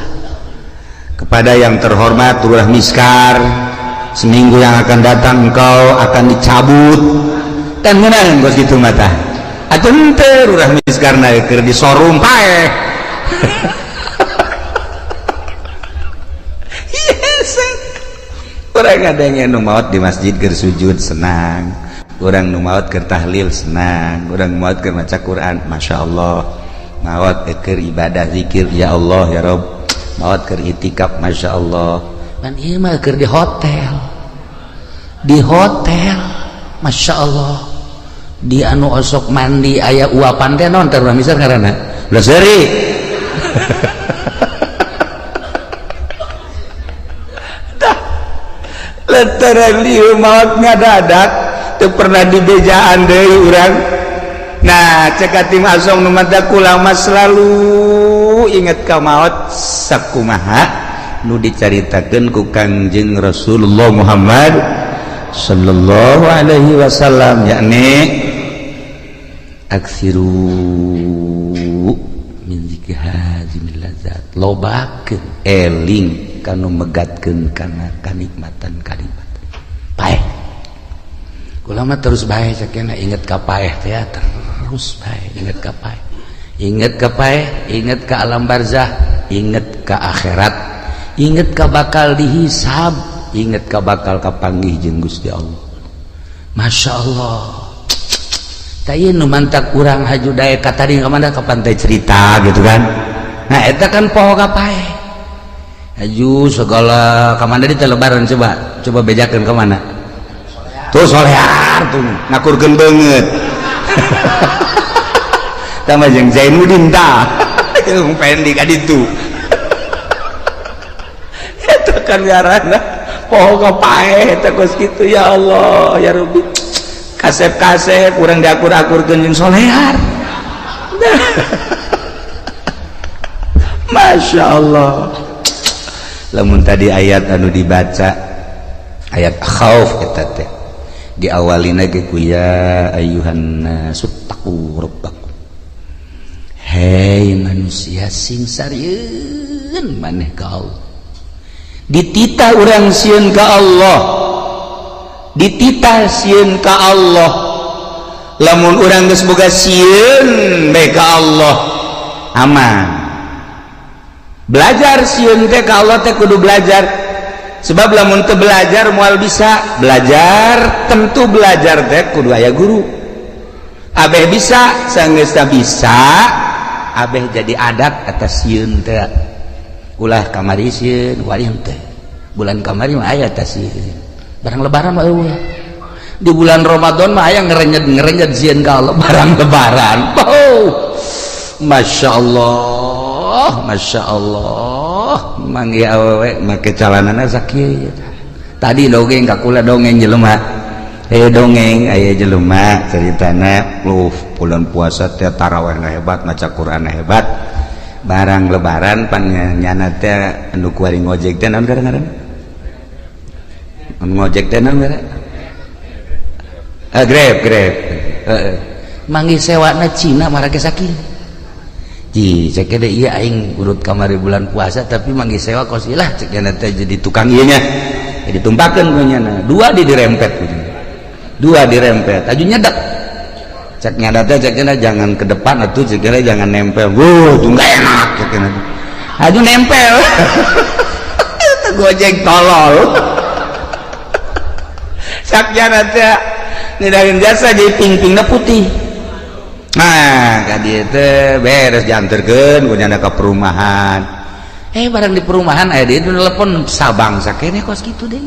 kepada yang terhormat Lurah Miskar seminggu yang akan datang engkau akan dicabut kan ngeunaan kos kitu mah tah atuh henteu Lurah Miskarna keur di showroom paeh urang ngadenge nu maot di masjid keur sujud senang urang nu maot keur tahlil senang urang nu maot keur maca Quran masyaallah maot keur ibadah zikir ya Allah ya Rabb maot keur itikaf masyaallah kan ieu mah keur di hotel masyaallah di anu osok mandi aya uapan teh naon teh urang misar ngaranna Bloseri lantaran lieu maot ngadadak teu pernah dibejaan deui urang nah cek ati masong nu mata kula mah selalu inget ka maot sakumaha nu dicaritakeun ku Kangjeng Rasulullah Muhammad sallallahu alaihi wasallam yakni aksiru min zikri hazimil ladzat lobakeun eling kanu megatkeun kana kanikmatan paeh kula mah terus bae sakena inget ka paeh teh terus bae inget ka paeh inget ka alam barzah inget ka akhirat inget ka bakal dihisab inget ka bakal kapanggih jeung Gusti Allah Masya Allah tah nu mantak urang haju dae ka tadi ka mana ka pantai cerita gitu kan nah eta kan poho ka paeh aju segala kemana di lebaran coba bejakan kemana tuh solear tuh ngakurkeun banget tambah jeung Zainuddin tah yang pengen di kaditu eta kan ngaranna poho kapae eta kos kitu ya Allah ya Rabbi kasep-kasep urang diakur-akurkeun jeung solear Masya Allah lamun tadi ayat anu dibaca ayat khauf eta teh diawalina ge ku ya ayyuhan nasu taqu rabbakum hei manusia sing sarieun maneh ka Allah dititah urang sieun ka Allah dititah sieun ka Allah lamun urang geus boga sieun bae ka Allah aman belajar sieun teh ka Allah teh kudu belajar sebab lamun teu belajar moal bisa belajar tentu belajar teh kudu aya guru abeh bisa saenggeus bisa abeh jadi adat atas sieun teh ulah kamari sieun wayang teh bulan kamari mah aya teh sieun barang lebaran mah eueuh di bulan Ramadan mah aya ngerenyet sieun ka Allah barang lebaran Masya Allah manggi awewe make calanana sakieu tadi dongeng kakula dongeng jelema dongeng aya jelema ceritana bulan puasa teh tarawihna hebat maca Qur'an hebat barang lebaran pan nyana teh anu kuari ngojek teh naon ngaranna ngojek teh naon Grab manggi sewana Cina marake sakieu saya kira iya aing urut kamari bulan puasa tapi manggil sewa kosilah cek teh jadi tukang ieu nya ditumpakeun ku nyana dua dirempet aju nyedak cek nyada teh cek jangan ke depan atuh cek jangan nempel tuh enggak enak cek aju nempel Gojek tolol sak nyana teh nidageun jasa jadi ping-pingna putih. Nah, kadi teh beres dianterkeun ku nyana ka perumahan. Barang di perumahan aya dieu telepon sabang sakene kos kitu deui.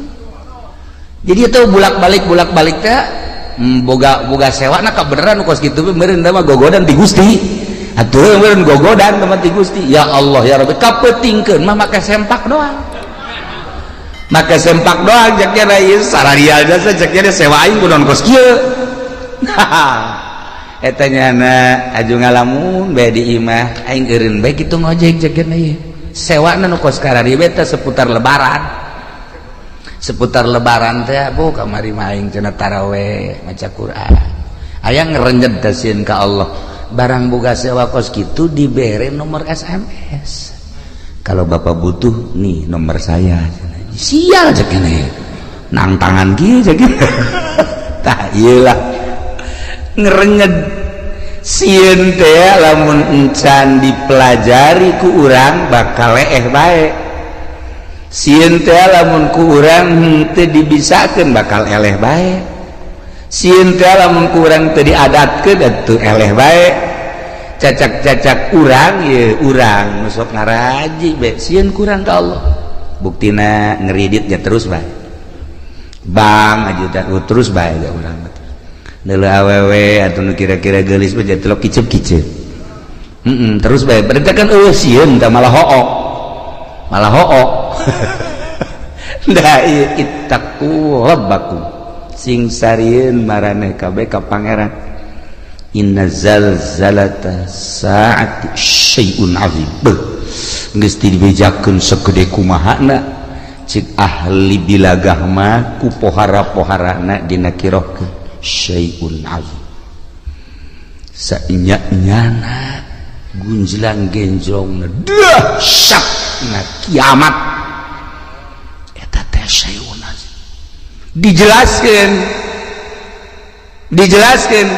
Jadi itu bulak-balik teh boga sewana ka beneran kos kitu meureun mah gogodan ti Gusti. Atuh meureun gogodan teman ti Gusti. Ya Allah ya Rabbi kapetingkeun mah make sempak doang. Make sempak doang cek nya ieu sararial jasa cek nya sewa aing kunaon kos kieu. Eta nyana aju ngalamun bae di imah aing eureun bae kitu ngojek cekeun ieu sewana nu kos karari bae teh seputar lebaran teh bu kamari mah aing cenah tarawih maca Quran aya ngerenjed teh sieun ka Allah barang boga sewa kos kitu dibere nomor SMS kalau bapak butuh nih nomor saya sial cekeun ieu nang tangan kieu cekeun tah ieu lah ngerenyed sieun teh lamun encan dipelajari ku urang bakal leeh bae sieun teh lamun ku urang teu dibisakeun bakal eleh bae sieun teh lamun ku urang teu diadatkeun atuh eleh bae cacak-cacak urang ye urang nu sok ngaraji bae sieun ku urang ka Allah buktina ngeridit ya terus bae bang ajudan terus bae ya urang neuleuh awewe atuh nu kira-kira geulis mah jadi telok kicep-kicep terus bae berarti kan eueuh sieun tah malah hook da ieu ittaqu rabbakum sing sarieun maraneh kabeh ka pangeran inna zalzalata saati syai'un azim geus dibejakeun sagede kumahana cik ahli bilagah mah ku pohara-poharana dina kirohkeun syai'un azim saenya-nyana gunjlang genjlongna dahsyatna kiamat eta teh syai'un azim dijelaskeun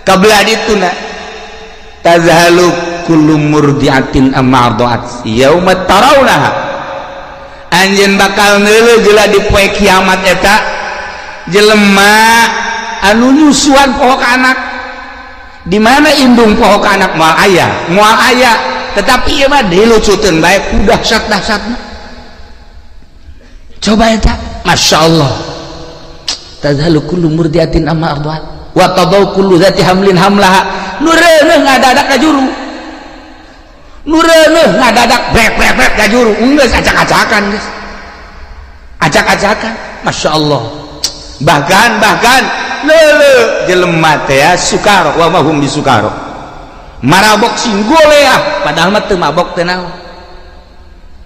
kabelah dituna tazhalu kullu murdiatin amma arda'at yauma tarawnaha anjeun bakal neuleuh geula di poe kiamat eta jelema anu nyusuan pohok anak di mana indung pohok anak moal aya tetapi ieu mah dilucuteun bae ku dahsyat-dahsyatna coba eta masyaallah tazhalu kullu murdiatin amma ardhat wa tadau kullu dzati hamlin hamlaha nu reuneuh ngadadak ka juru nu reuneuh ngadadak brek ka juru geus acak-acakan geus acak-acakan masyaallah bahkan leuleuh jelema teh ya sukaro wa mahum bisukaro marabok singgolea padahal mah teu mabok teh naon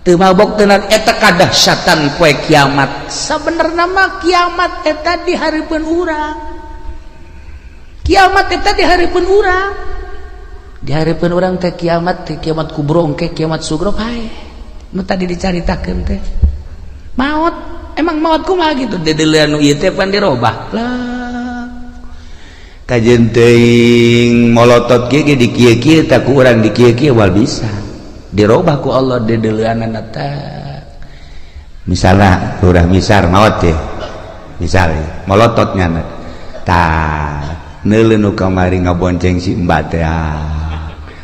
teu mabok teh naon eta kadahsyatan poe kiamat sabenerna mah kiamat eta di hareupeun urang kiamat eta di hareupeun urang di hareupeun urang teh kiamat kubro engke kiamat sugro pae nu tadi dicaritakeun teh maut emang maut kumaha gitu dedeulean nu ieu teh pan dirobah lah kajen teuing molotot ge di kieu-kieu tah ku urang di kieu-kieu wal bisa dirobah ku Allah dedeuleunana teh misalna urang misar maot teh misalnya molototnya tah neuleuh nu kamari ngabonceng si Mbak teh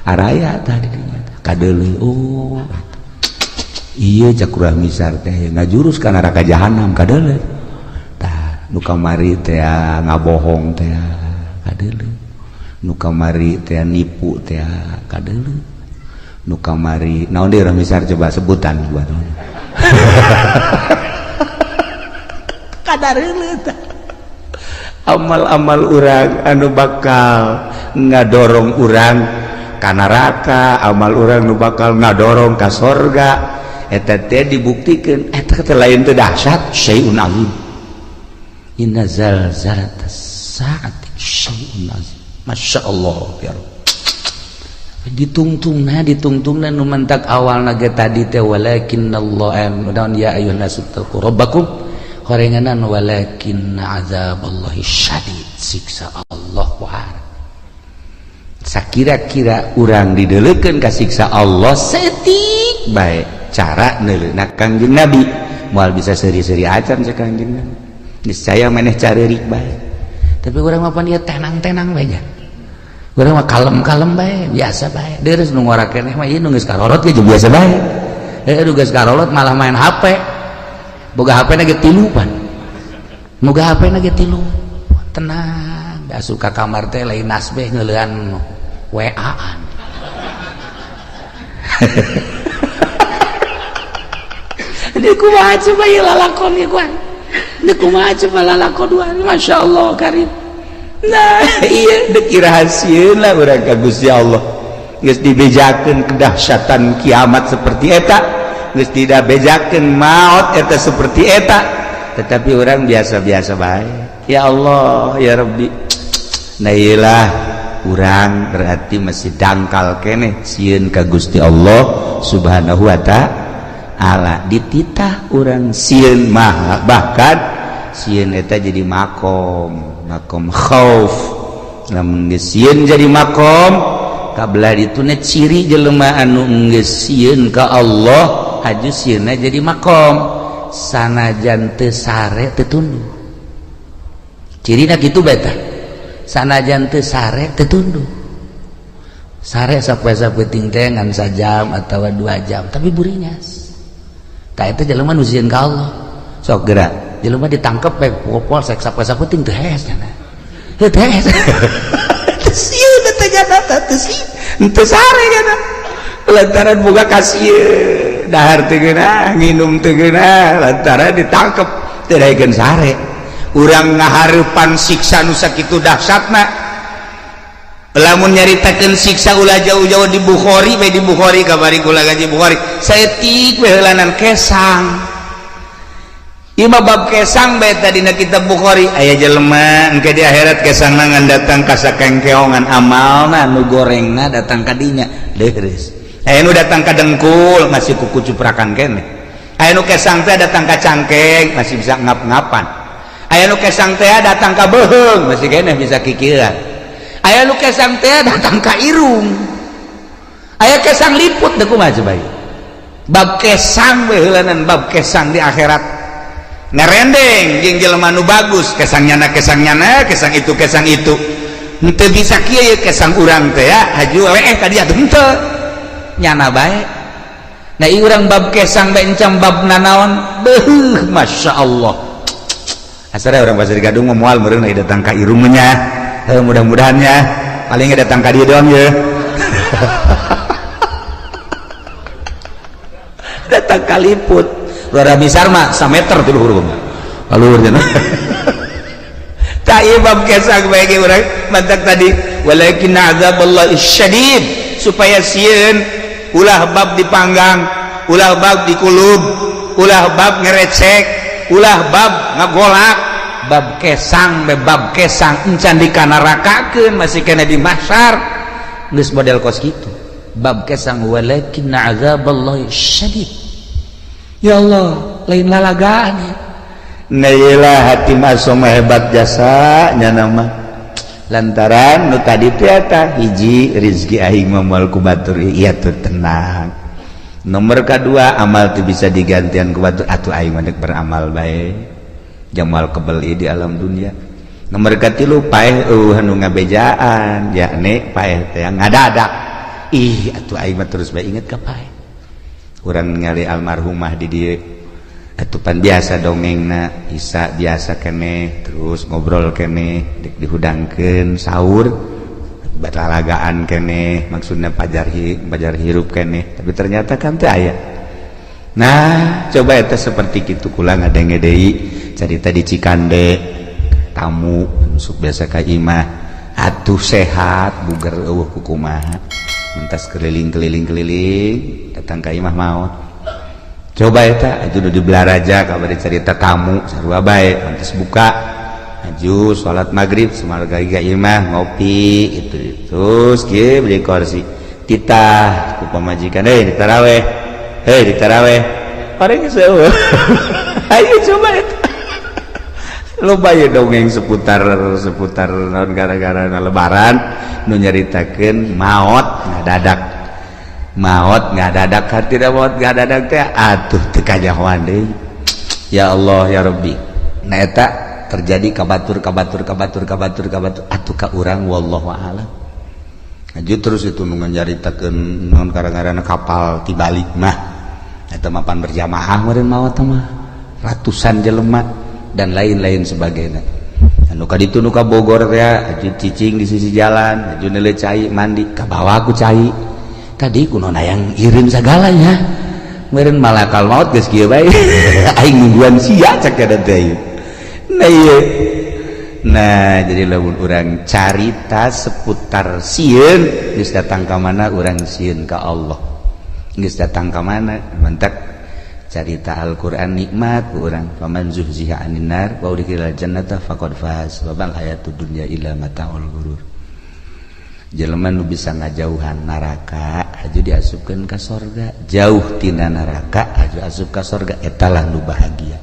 araya tadi kadeuleuh oh iya cak urang misar teh ngajurus ka neraka jahanam kadeuleuh tah nu kamari teh ngabohong teh kadeuleuh nu kamari teh nipu teh kadeuleuh nu kamari naon deui urang misar coba sebutan buat kadareuleun tah amal-amal urang anu bakal ngadorong urang ka neraka amal urang nu bakal ngadorong ka sorga eta teh dibuktikeun eta teh lain teh dahsyat syai'un azim inna zalzalatas saati syai'un azim masyaallah ya ditungtungna nu mentak awalna ge tadi teh walakinnallaha dan ya ayyuhan nasu taqu rabbakum horenganan walakinna azaballahi syadid siksa Allah wahar sakira-kira urang dideuleukeun ka siksa Allah setik bae cara neuleunak Kangjeng Nabi moal bisa seri-seri acan cek Kangjeng Nabi niscaya maneh careurik bae tapi urang mah pan ieu tenang-tenang bae nya urang mah kalem-kalem bae biasa bae deres nu ngora keneh mah ieu nu geus karorot ge biasa bae nu geus karorot malah main HP boga HP na ge 3 pan boga HP na ge 3 tenang da suka kamar teh lain nasbeh ngeuleuan WA-an dia kumaha coba ieu lalakon ieu kuan dia kumaha coba lalakoduan masyaallah karim nah iya deuk rahasieuna urang ka Gusti Allah geus dibejakeun kedahsyatan kiamat seperti eta geus tidak bejakeun maut eta seperti eta tetapi orang biasa-biasa bae ya Allah ya Rabbi nah iyalah urang berarti masih dangkal keneh sieun ka Gusti Allah subhanahu wa ta'ala dititah urang sieun mah bahkan sieun eta jadi makom khauf lamun geus sieun jadi makom kabelah dituna ciri jelema anu geus sieun ka Allah haju sieunna jadi makom sanajan teu sare teu tunduk cirina kitu beta sanajan teu sare teu tunduk sare sapoe-sapoe teh ngan sajam atawa 2 jam tapi burinyas tah eta jelema nu sieun ka Allah sok geura jelema ditangkep bae polsek sapoe-sapoe ting teu hees cenah teu hees sieun teh nyata teu sare cenah lantaran boga kasieun dahar teu geunah nginum teu geunah lantaran ditangkep teu daekeun sare urang ngahareupan siksa nu sakitu dahsyatna lamun nyaritakeun siksa ulah jauh-jauh di Bukhari bae di Bukhari kabari kula gaji Bukhari saeutik we heulanan kesang ieu mah bab kesang bae tadina kitab Bukhari aya jelema engke di akhirat kesangna ngan datang ka sakengkeongan amalna nu gorengna datang ka dinya leres aya nu datang ka dengkul masih kuku cuprakan keneh aya nu kesang teh datang ka cangkeng masih bisa ngap-ngapan aya nu kesang teh datang ka beuheung masih keneh bisa kikieuan aya nu kesang teh datang ka irung aya kesang liput teh kumaha coba ieu bab kesang we heulanan bab kesang di akhirat ngarendeng jeung jelema nu bagus kesangnyana kesang itu henteu bisa kieu kesang urang teh ya haju ka dia teu henteu nyana bae. Nah ieu urang bab kesang bae encam bab nanaon beuh masya Allah. Asal orang pasir Gadung moal meureun datang ka irungnya. Mudah-mudahan ya paling datang ka dieu doang ya. Datang kaliput rada misar mah 1 meter ti luhur mah. Luhur cenah. Ta ieu bab kesang bae ge urang mantak tadi walakin azaballahi syadid supaya sieun ulah bab dipanggang, ulah bab dikulub, ulah bab ngerecek, ulah bab ngagolak, bab kesang encan dikanarakakeun masih kena di mahsyar geus model kos kitu. Bab kesang walakin azaballahi syadid. Ya Allah, lain lalagaan ya. Nailah hati masom hebat jasa nya nama. Lantaran nu tadi teh eta hiji rezeki aing moal ku batur ieu teh tenang. Nomor kedua amal teh bisa digantian ku batur atuh aing mah beramal bae. Jamal kebel di alam dunia. Nomor katilu paeh anu ngabejaan yakni paeh teh ngadadak. Ih atuh aing mah terus bae inget ka paeh. Urang ningali almarhumah di dieu atuh pan biasa dongengna Isa biasa keneh terus ngobrol keneh dek dihudangkeun sahur batalagaan keneh maksudna pajar hirup keneh tapi ternyata kan teu aya. Nah coba eta seperti kitu kula ngadenge deui carita di Cikande tamu sok biasa ka imah atuh sehat buger eueuh kukumaha mentas keliling datang ka imah maot. Coba eta aju di Belaraja kabari cerita tamu sarua bae pantes buka aju salat maghrib sumarga ka imah ngopi itu terus kieu beli kursi titah ku pamajikan di taraweh pareng seueuh ayo coba eta loba ya dongeng seputar naon gara-gara lebaran nu nyaritakeun maot tidak maot ngadadak teh atuh teu kajahoan deui. Ya Allah ya Rabbi. Nah eta terjadi kabatur atuh ka urang wallahu a'lam. Aju terus itu nu nyaritakeun naon gara-garana kapal tibalik mah eta mapan berjamaah meureun maot mah ratusan jelema dan lain-lain sebagainya. Anu ka ditu nu ka Bogor teh aju cicing di sisi jalan, aju neuleuh cai mandi ka bawah ku cai. Tadi kuno yang irim segalanya meureun malakal maut geus kieu bae aing nungguan sia cak kada teh. Nah jadi lamun urang carita seputar sieun geus datang ka mana urang sieun ka Allah. Geus datang ka mana mentak carita Al-Qur'an nikmat ku urang faman zuhziha 'anil nar wa udkhilal jannata faqad faz wa bal hayatud dunya illa mata'ul ghurur. Jelema nu bisa ngajauhan neraka aju diasupkeun ka sorga, jauh tina neraka aju asup ka sorga eta lah nu bahagia.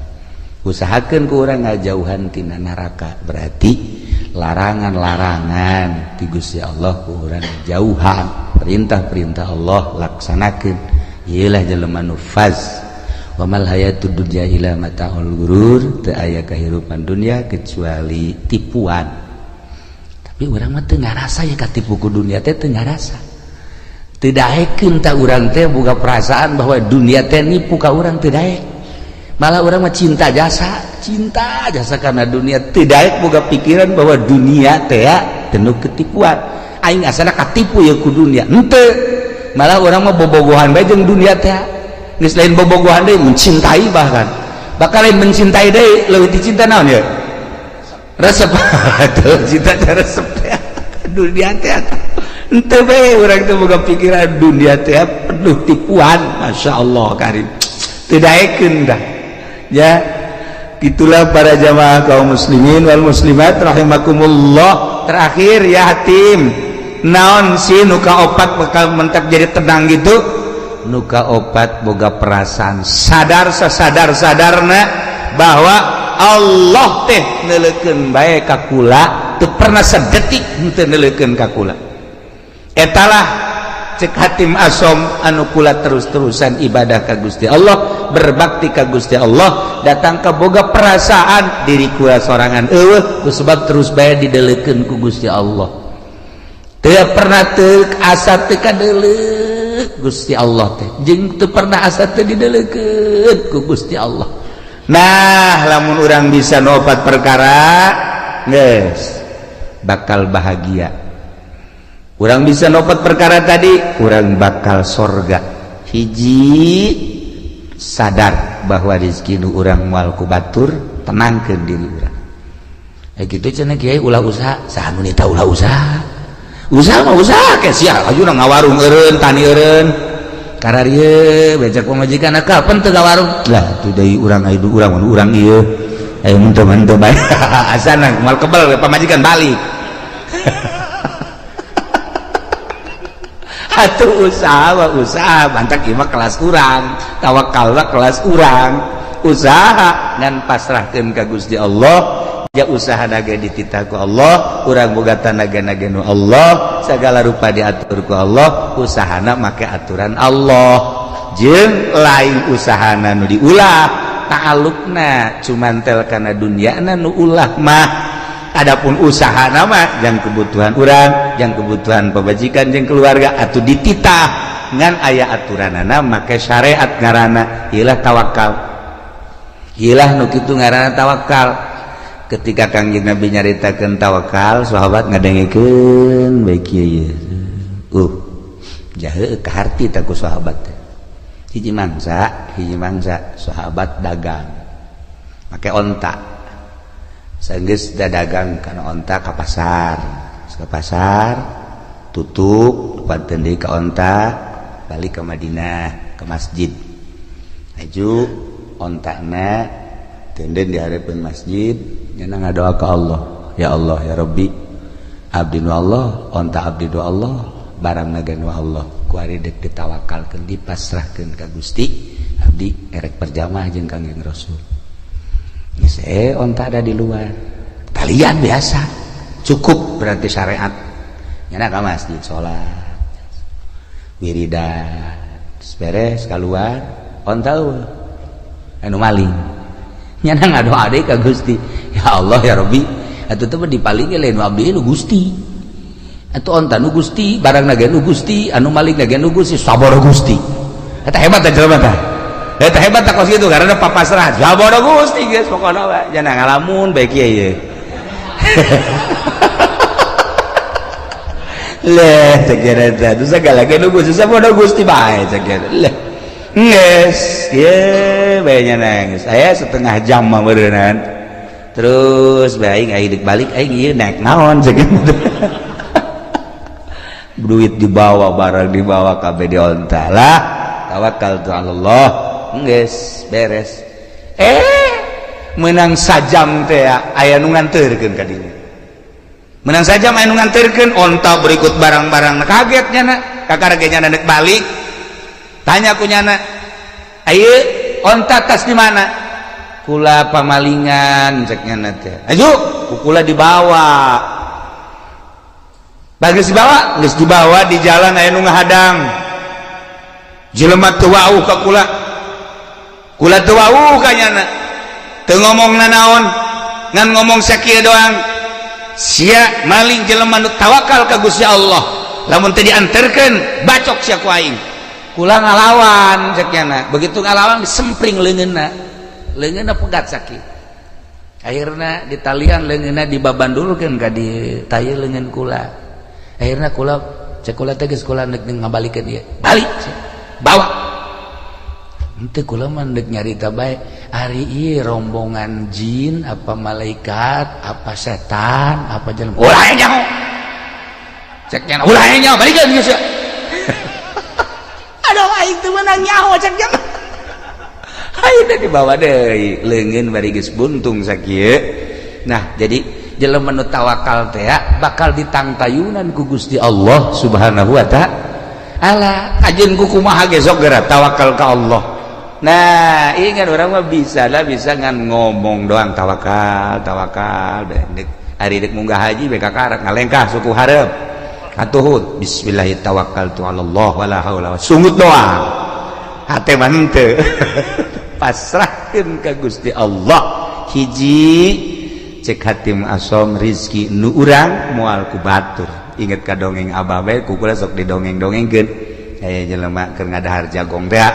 Usahakeun ku urang ngajauhan tina neraka berarti larangan-larangan ti Gusti Allah ku urang jauhan, perintah-perintah Allah laksanakeun. Ieulah jelema nu faz. Wa mal hayatud dunya illa mata'ul ghurur, teu aya kahirupan dunia kecuali tipuan. Tapi urang mah teu ngarasa ya katipu ku dunia teh teu ngarasa. Teu daekeun ta urang teh boga perasaan bahwa dunia teh nipu ka urang teu daek. Malah urang mah cinta jasa karena dunia teu daek boga pikiran bahwa dunia teh penuh ketipuan. Aing asana katipu ya ku dunia. Henteu. Malah urang mah bobogohan bae jeung dunia teh. Geus lain bobogohan deui mencintai bahkan. Bakal lain mencintai deui leuwih dicinta naon ya? Resep cinta resep dunia teh ente bae urang teh boga pikiran dunia teh penuh tipuan. Masya Allah karim teu daekeun dah ya. Itulah para jamaah kaum muslimin wal muslimat rahimakumullah. Terakhir ya hatim naon si nuka opat bakal mentak jadi tenang gitu. Nuka opat boga perasaan sadar sadarna bahwa Allah teh neuleukeun bae ka kula teu pernah sadetik henteu neuleukeun ka kula. Etalah cek hatim asom anu kula terus-terusan ibadah ka Gusti Allah, berbakti ka Gusti Allah, datang ka boga perasaan diri kula sorangan eueuh kusebab terus bae dideuleukeun ku Gusti Allah. Teu pernah teu asa teu kadeuleuh Gusti Allah teh jeung teu pernah asa teu didelekeun ku Gusti Allah. Nah lamun urang bisa nopat perkara geus bakal bahagia. Urang bisa nopat perkara tadi urang bakal sorga. Hiji sadar bahwa rezeki nu urang moal ku batur tenangkeun diri urang. Gitu cenah kiai ulah usaha saha nu nita ulah usaha mah usaha ke sia ajuna ngawarung eureun tani eureun kararieu becak pamajikan kapan teu ngawarung lah teu deui urang aya urang ieu aya mun teu bae asana moal kebal pamajikan balik atuh usaha bantak ieu mah kelas urang tawakal kelas urang usaha ngan pasrahkeun ka Gusti Allah. Ya usaha naga dititah ku Allah, urang boga tanaga naga nu Allah, segala rupa diatur ku Allah, usahana make aturan Allah. Jeung lain usahana nu diulah, ta'alluqna cumantel kana dunyana nu ulah mah. Adapun usahana mah jang kebutuhan urang, jang kebutuhan pabajikan jeung keluarga atuh dititah ngan aya aturanana make syariat ngaranna ieulah tawakal. Ieulah nu kitu ngaranna tawakal. Ketika Kangjeng Nabi nyaritakeun tawakal, sahabat ngadengikeun bae kieu. Jahe ka harti ta ku sahabat teh. Hiji mangsa sahabat dagang. Make onta. Saenggeus dagang kana onta ka pasar. Ka pasar tutup dupateun deui ka onta, balik ka Madinah, ke masjid. Aju ontana tenden di harapan masjid nyana ngadoa ka Allah, ya Allah ya Rabbi abdi nu Allah onta abdi nu Allah barang nagan wa Allah ku ari deuk ditawakalkeun dipasrahkeun ka Gusti abdi erek perjamaah jeung Kangjeng Rasul geus onta ada di luar talian biasa cukup berarti syariat nyana ka masjid salat wiridan beres keluar onta anu maling nyana ngadoa deui ka Gusti ya Allah ya Rabbi atuh teh dipalingi lain abdi nu Gusti atuh onta nu Gusti barang na nu Gusti anu maling na nu Gusti saboro Gusti eta hebat teh jelema teh eta hebat teh kos kitu karena papasrah saboro Gusti geus pokona we jangan ngalamun bae kieu ye leh cek eta tu segala nu Gusti saboro Gusti bae cek leh geus ye bae nangis saya setengah jam mah beureunan terus bae aing deuk balik aing ieu naik naon cek duit dibawa barang dibawa kabeh di onta lah tawakal tu Allah geus beres menang sajam teh aya nu nganteurkeun ka dieu menang sajam aya nu nganteurkeun onta berikut barang-barang kaget nyana kakarage nyana deuk balik tanya ku nyana ayeuna onta tas di mana kula pamalingan cek nyana teh aju kula dibawa bagus dibawa di jalan aya nu ngahadang jelema teu wau ka kula teu wau ka nyana teu ngomongna naon ngan ngomong sakieu doang sia maling jelema nu tawakal ka Gusti Allah lamun teu dianterkeun bacok sia ku aing kula ngalawan cek nyana begitu ngalawan disempring leungeunna pegat sakit akhirna di talian leungeunna dibabandulkeun ka di tayeul leungeun kula akhirna kula cek kula teh geus kula neuk ngabalikeun ieu balik bawa henteu kula mah neuk nyarita bae ari ieu rombongan jin apa malaikat apa setan apa jelema ulah nyaho cek nyana ulah nyaho balikeun geus aduh aing teu meunang nyaho cek jam ayeuna dibawa deui leungeun bari geus buntung sakieu nah jadi jelema nu tawakal teh bakal ditangtayunan ku Gusti Allah Subhanahu wa taala ajeun ku kumaha ge sok geura tawakal ka Allah nah ingat urang mah bisa ngan ngomong doang tawakal deuk ari deuk munggah haji be kakarak ngalengkah suku hareup atuhud bismillahirrahmanirrahim tawakkaltu 'alallah wala haula sungut doang hate mah henteu pasrahkeun ka Gusti Allah hiji cek hatim asom rizki nu urang moal ku batur inget ka dongeng abah bae ku kula sok didongeng-dongengkeun aya jelema keur ngadahar jagong teh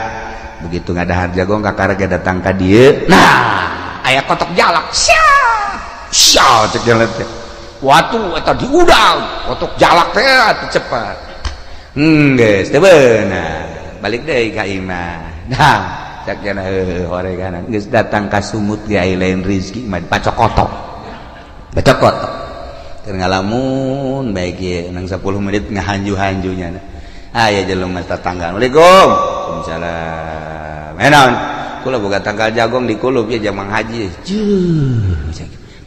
begitu ngadahar jagong kakaraga datang ka dieu nah aya kotok jalak sia cek jalan teh watu eta diudang kotok jalak teh atuh cepat geus teu beunang balik deui ka imah nah cak cenah horeganan geus datang ka sumut ge aya lain rezeki mah pacokotok keur ngalamun bae ge nang 10 menit ngahanju-hanjunya aya jelema tetangga Assalamualaikum waalaikumsalam naon kula boga tanggal jagong di kulup ya jamang haji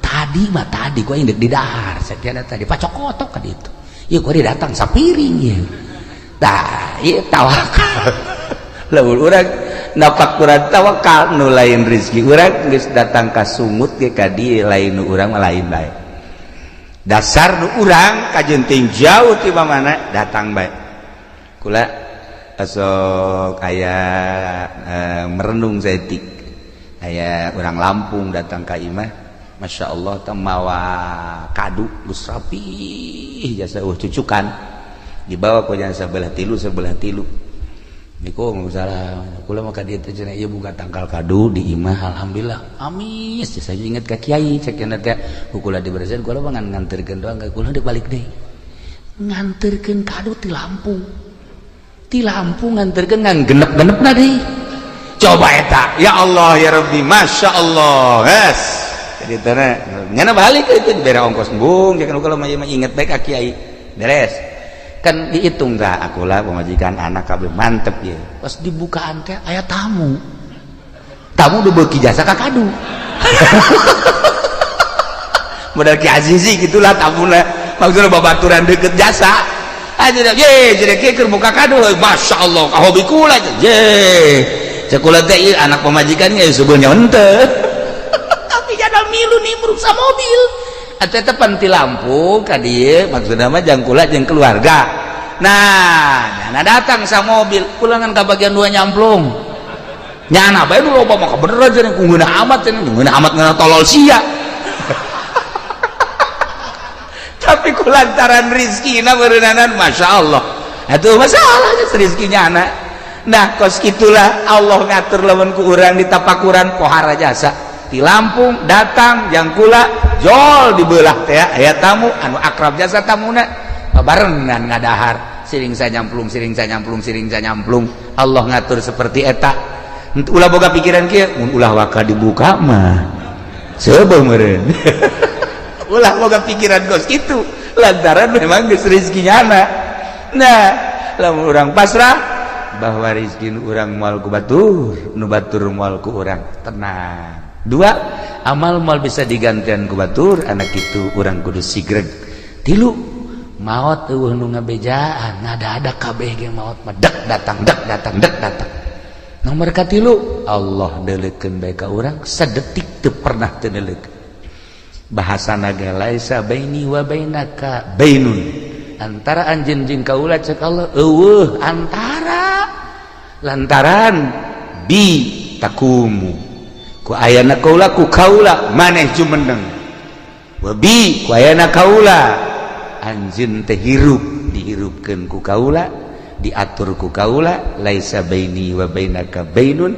tadi ku indek di dahar sakiana tadi pacokotok ka ditu ieu ku datang sapiring ieu tah ieu tawakal lamun urang napak kurang tawakal nu lain rezeki urang geus datang ka sumut ge ka dieu lain nu urang mah lain bae dasar nu urang kajenting jauh ti mana datang bae kula asok aya merenung saeutik aya urang Lampung datang ka imah Masya Allah mawa kadu geus rapi jasa cucukan dibawa ku jasa sebelah tilu niku salah kula mah ka dieu teh cenah ieu boga tangkal kadu di imah alhamdulillah amis jasa inget ka kiai cek cenah teh kula diberesin kula mah nganterkeun doang kula deuk balik deui nganterkeun kadu ti Lampung nganterkeun ngan genep-genepna deui coba eta ya Allah ya Rabbi Masya Allah yes jadi tanah ngana balik itu dibere ongkos bung jangan kula mah inget baik ka kiai beres kan dihitung dah aku lah pemajikan anak kabeh mantep ya pas dibukaan teh aya tamu udah beuki jasa ka kadu modal Ki Azizi gitulah tamuna maksudna babaturan deukeut jasa aja ye jadi keur buka kadu Masya Allah ka hobi kula ye cek kula teh anak pemajikan ge sebenarnya henteu tapi jadal milu nimbruk sa mobil eta teh panti Lampung ka dieu maksudna mah jang kula jeung keluarga nah datang sa mobil kula ngan ka bagian 2 nyamplung nyana bae nu loba mah beneran cenah kungeuna amat ngana tolol sia tapi kulantaran rizkina beureunanan Masya Allah atuh masalahnya rezekinya anak nah kos kitulah Allah ngatur lamun ku urang di tapakuran pohara jasa di Lampung datang jang kula jol dibelah teh aya tamu anu akrab jasa tamuna barengan ngadahar siring nyamplung Allah ngatur seperti eta ulah boga pikiran kieu mun ulah waka dibuka mah sebeuh meureun ulah boga pikiran gos kitu lantaran memang geus rezekinya anak nah lamun urang pasrah bahwa rezeki nu urang moal ku batur nu batur moal ku urang tenang 2 amal moal bisa digantian ku batur anak itu urang kudu sigreg 3 maot eueuh nu ngabejaan ngada-ada kabeh ge maot mah dek datang nomor ka 3 Allah deuleukeun bae ka urang sadetik teu pernah teu deuleukeun bahasana ge laisa baini wa bainaka bainun antara anjeun jeung kaula cek Allah eueuh antara lantaran bi takumu ku ayana kaula ku kaula maneh jumeneng wa bi ku ayana kaula anjeun teh hirup dihirupkeun ku kaula diatur ku kaula laisa baini wa bainaka bainun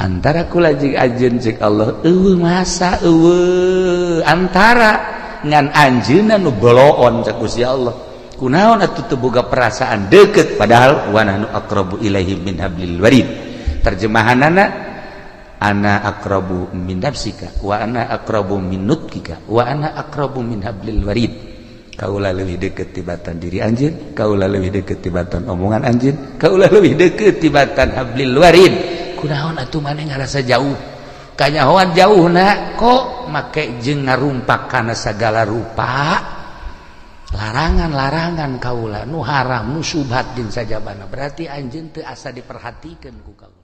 antara kula jeung anjeun cek Allah eueuh masa eueuh antara ngan anjeunna nu boloon cek Gusti Allah kunaon atuh teu boga perasaan deukeut padahal wa nahnu aqrabu ilaihi min hablil warid terjemahanana ana aqrabu min nafsika wa ana aqrabu min nutkika wa ana aqrabu min hablil warid kaula leuwih deukeut tibatan diri anjeun kaula leuwih deukeut tibatan omongan anjeun kaula leuwih deukeut tibatan hablil warid kunaon atuh maneh ngarasa jauh kanyahoan jauhna kok make jeung ngarumpak kana sagala rupa larangan kaula nu haram nu syubhat din sajabana berarti anjeun teu asa diperhatikeun ku kaula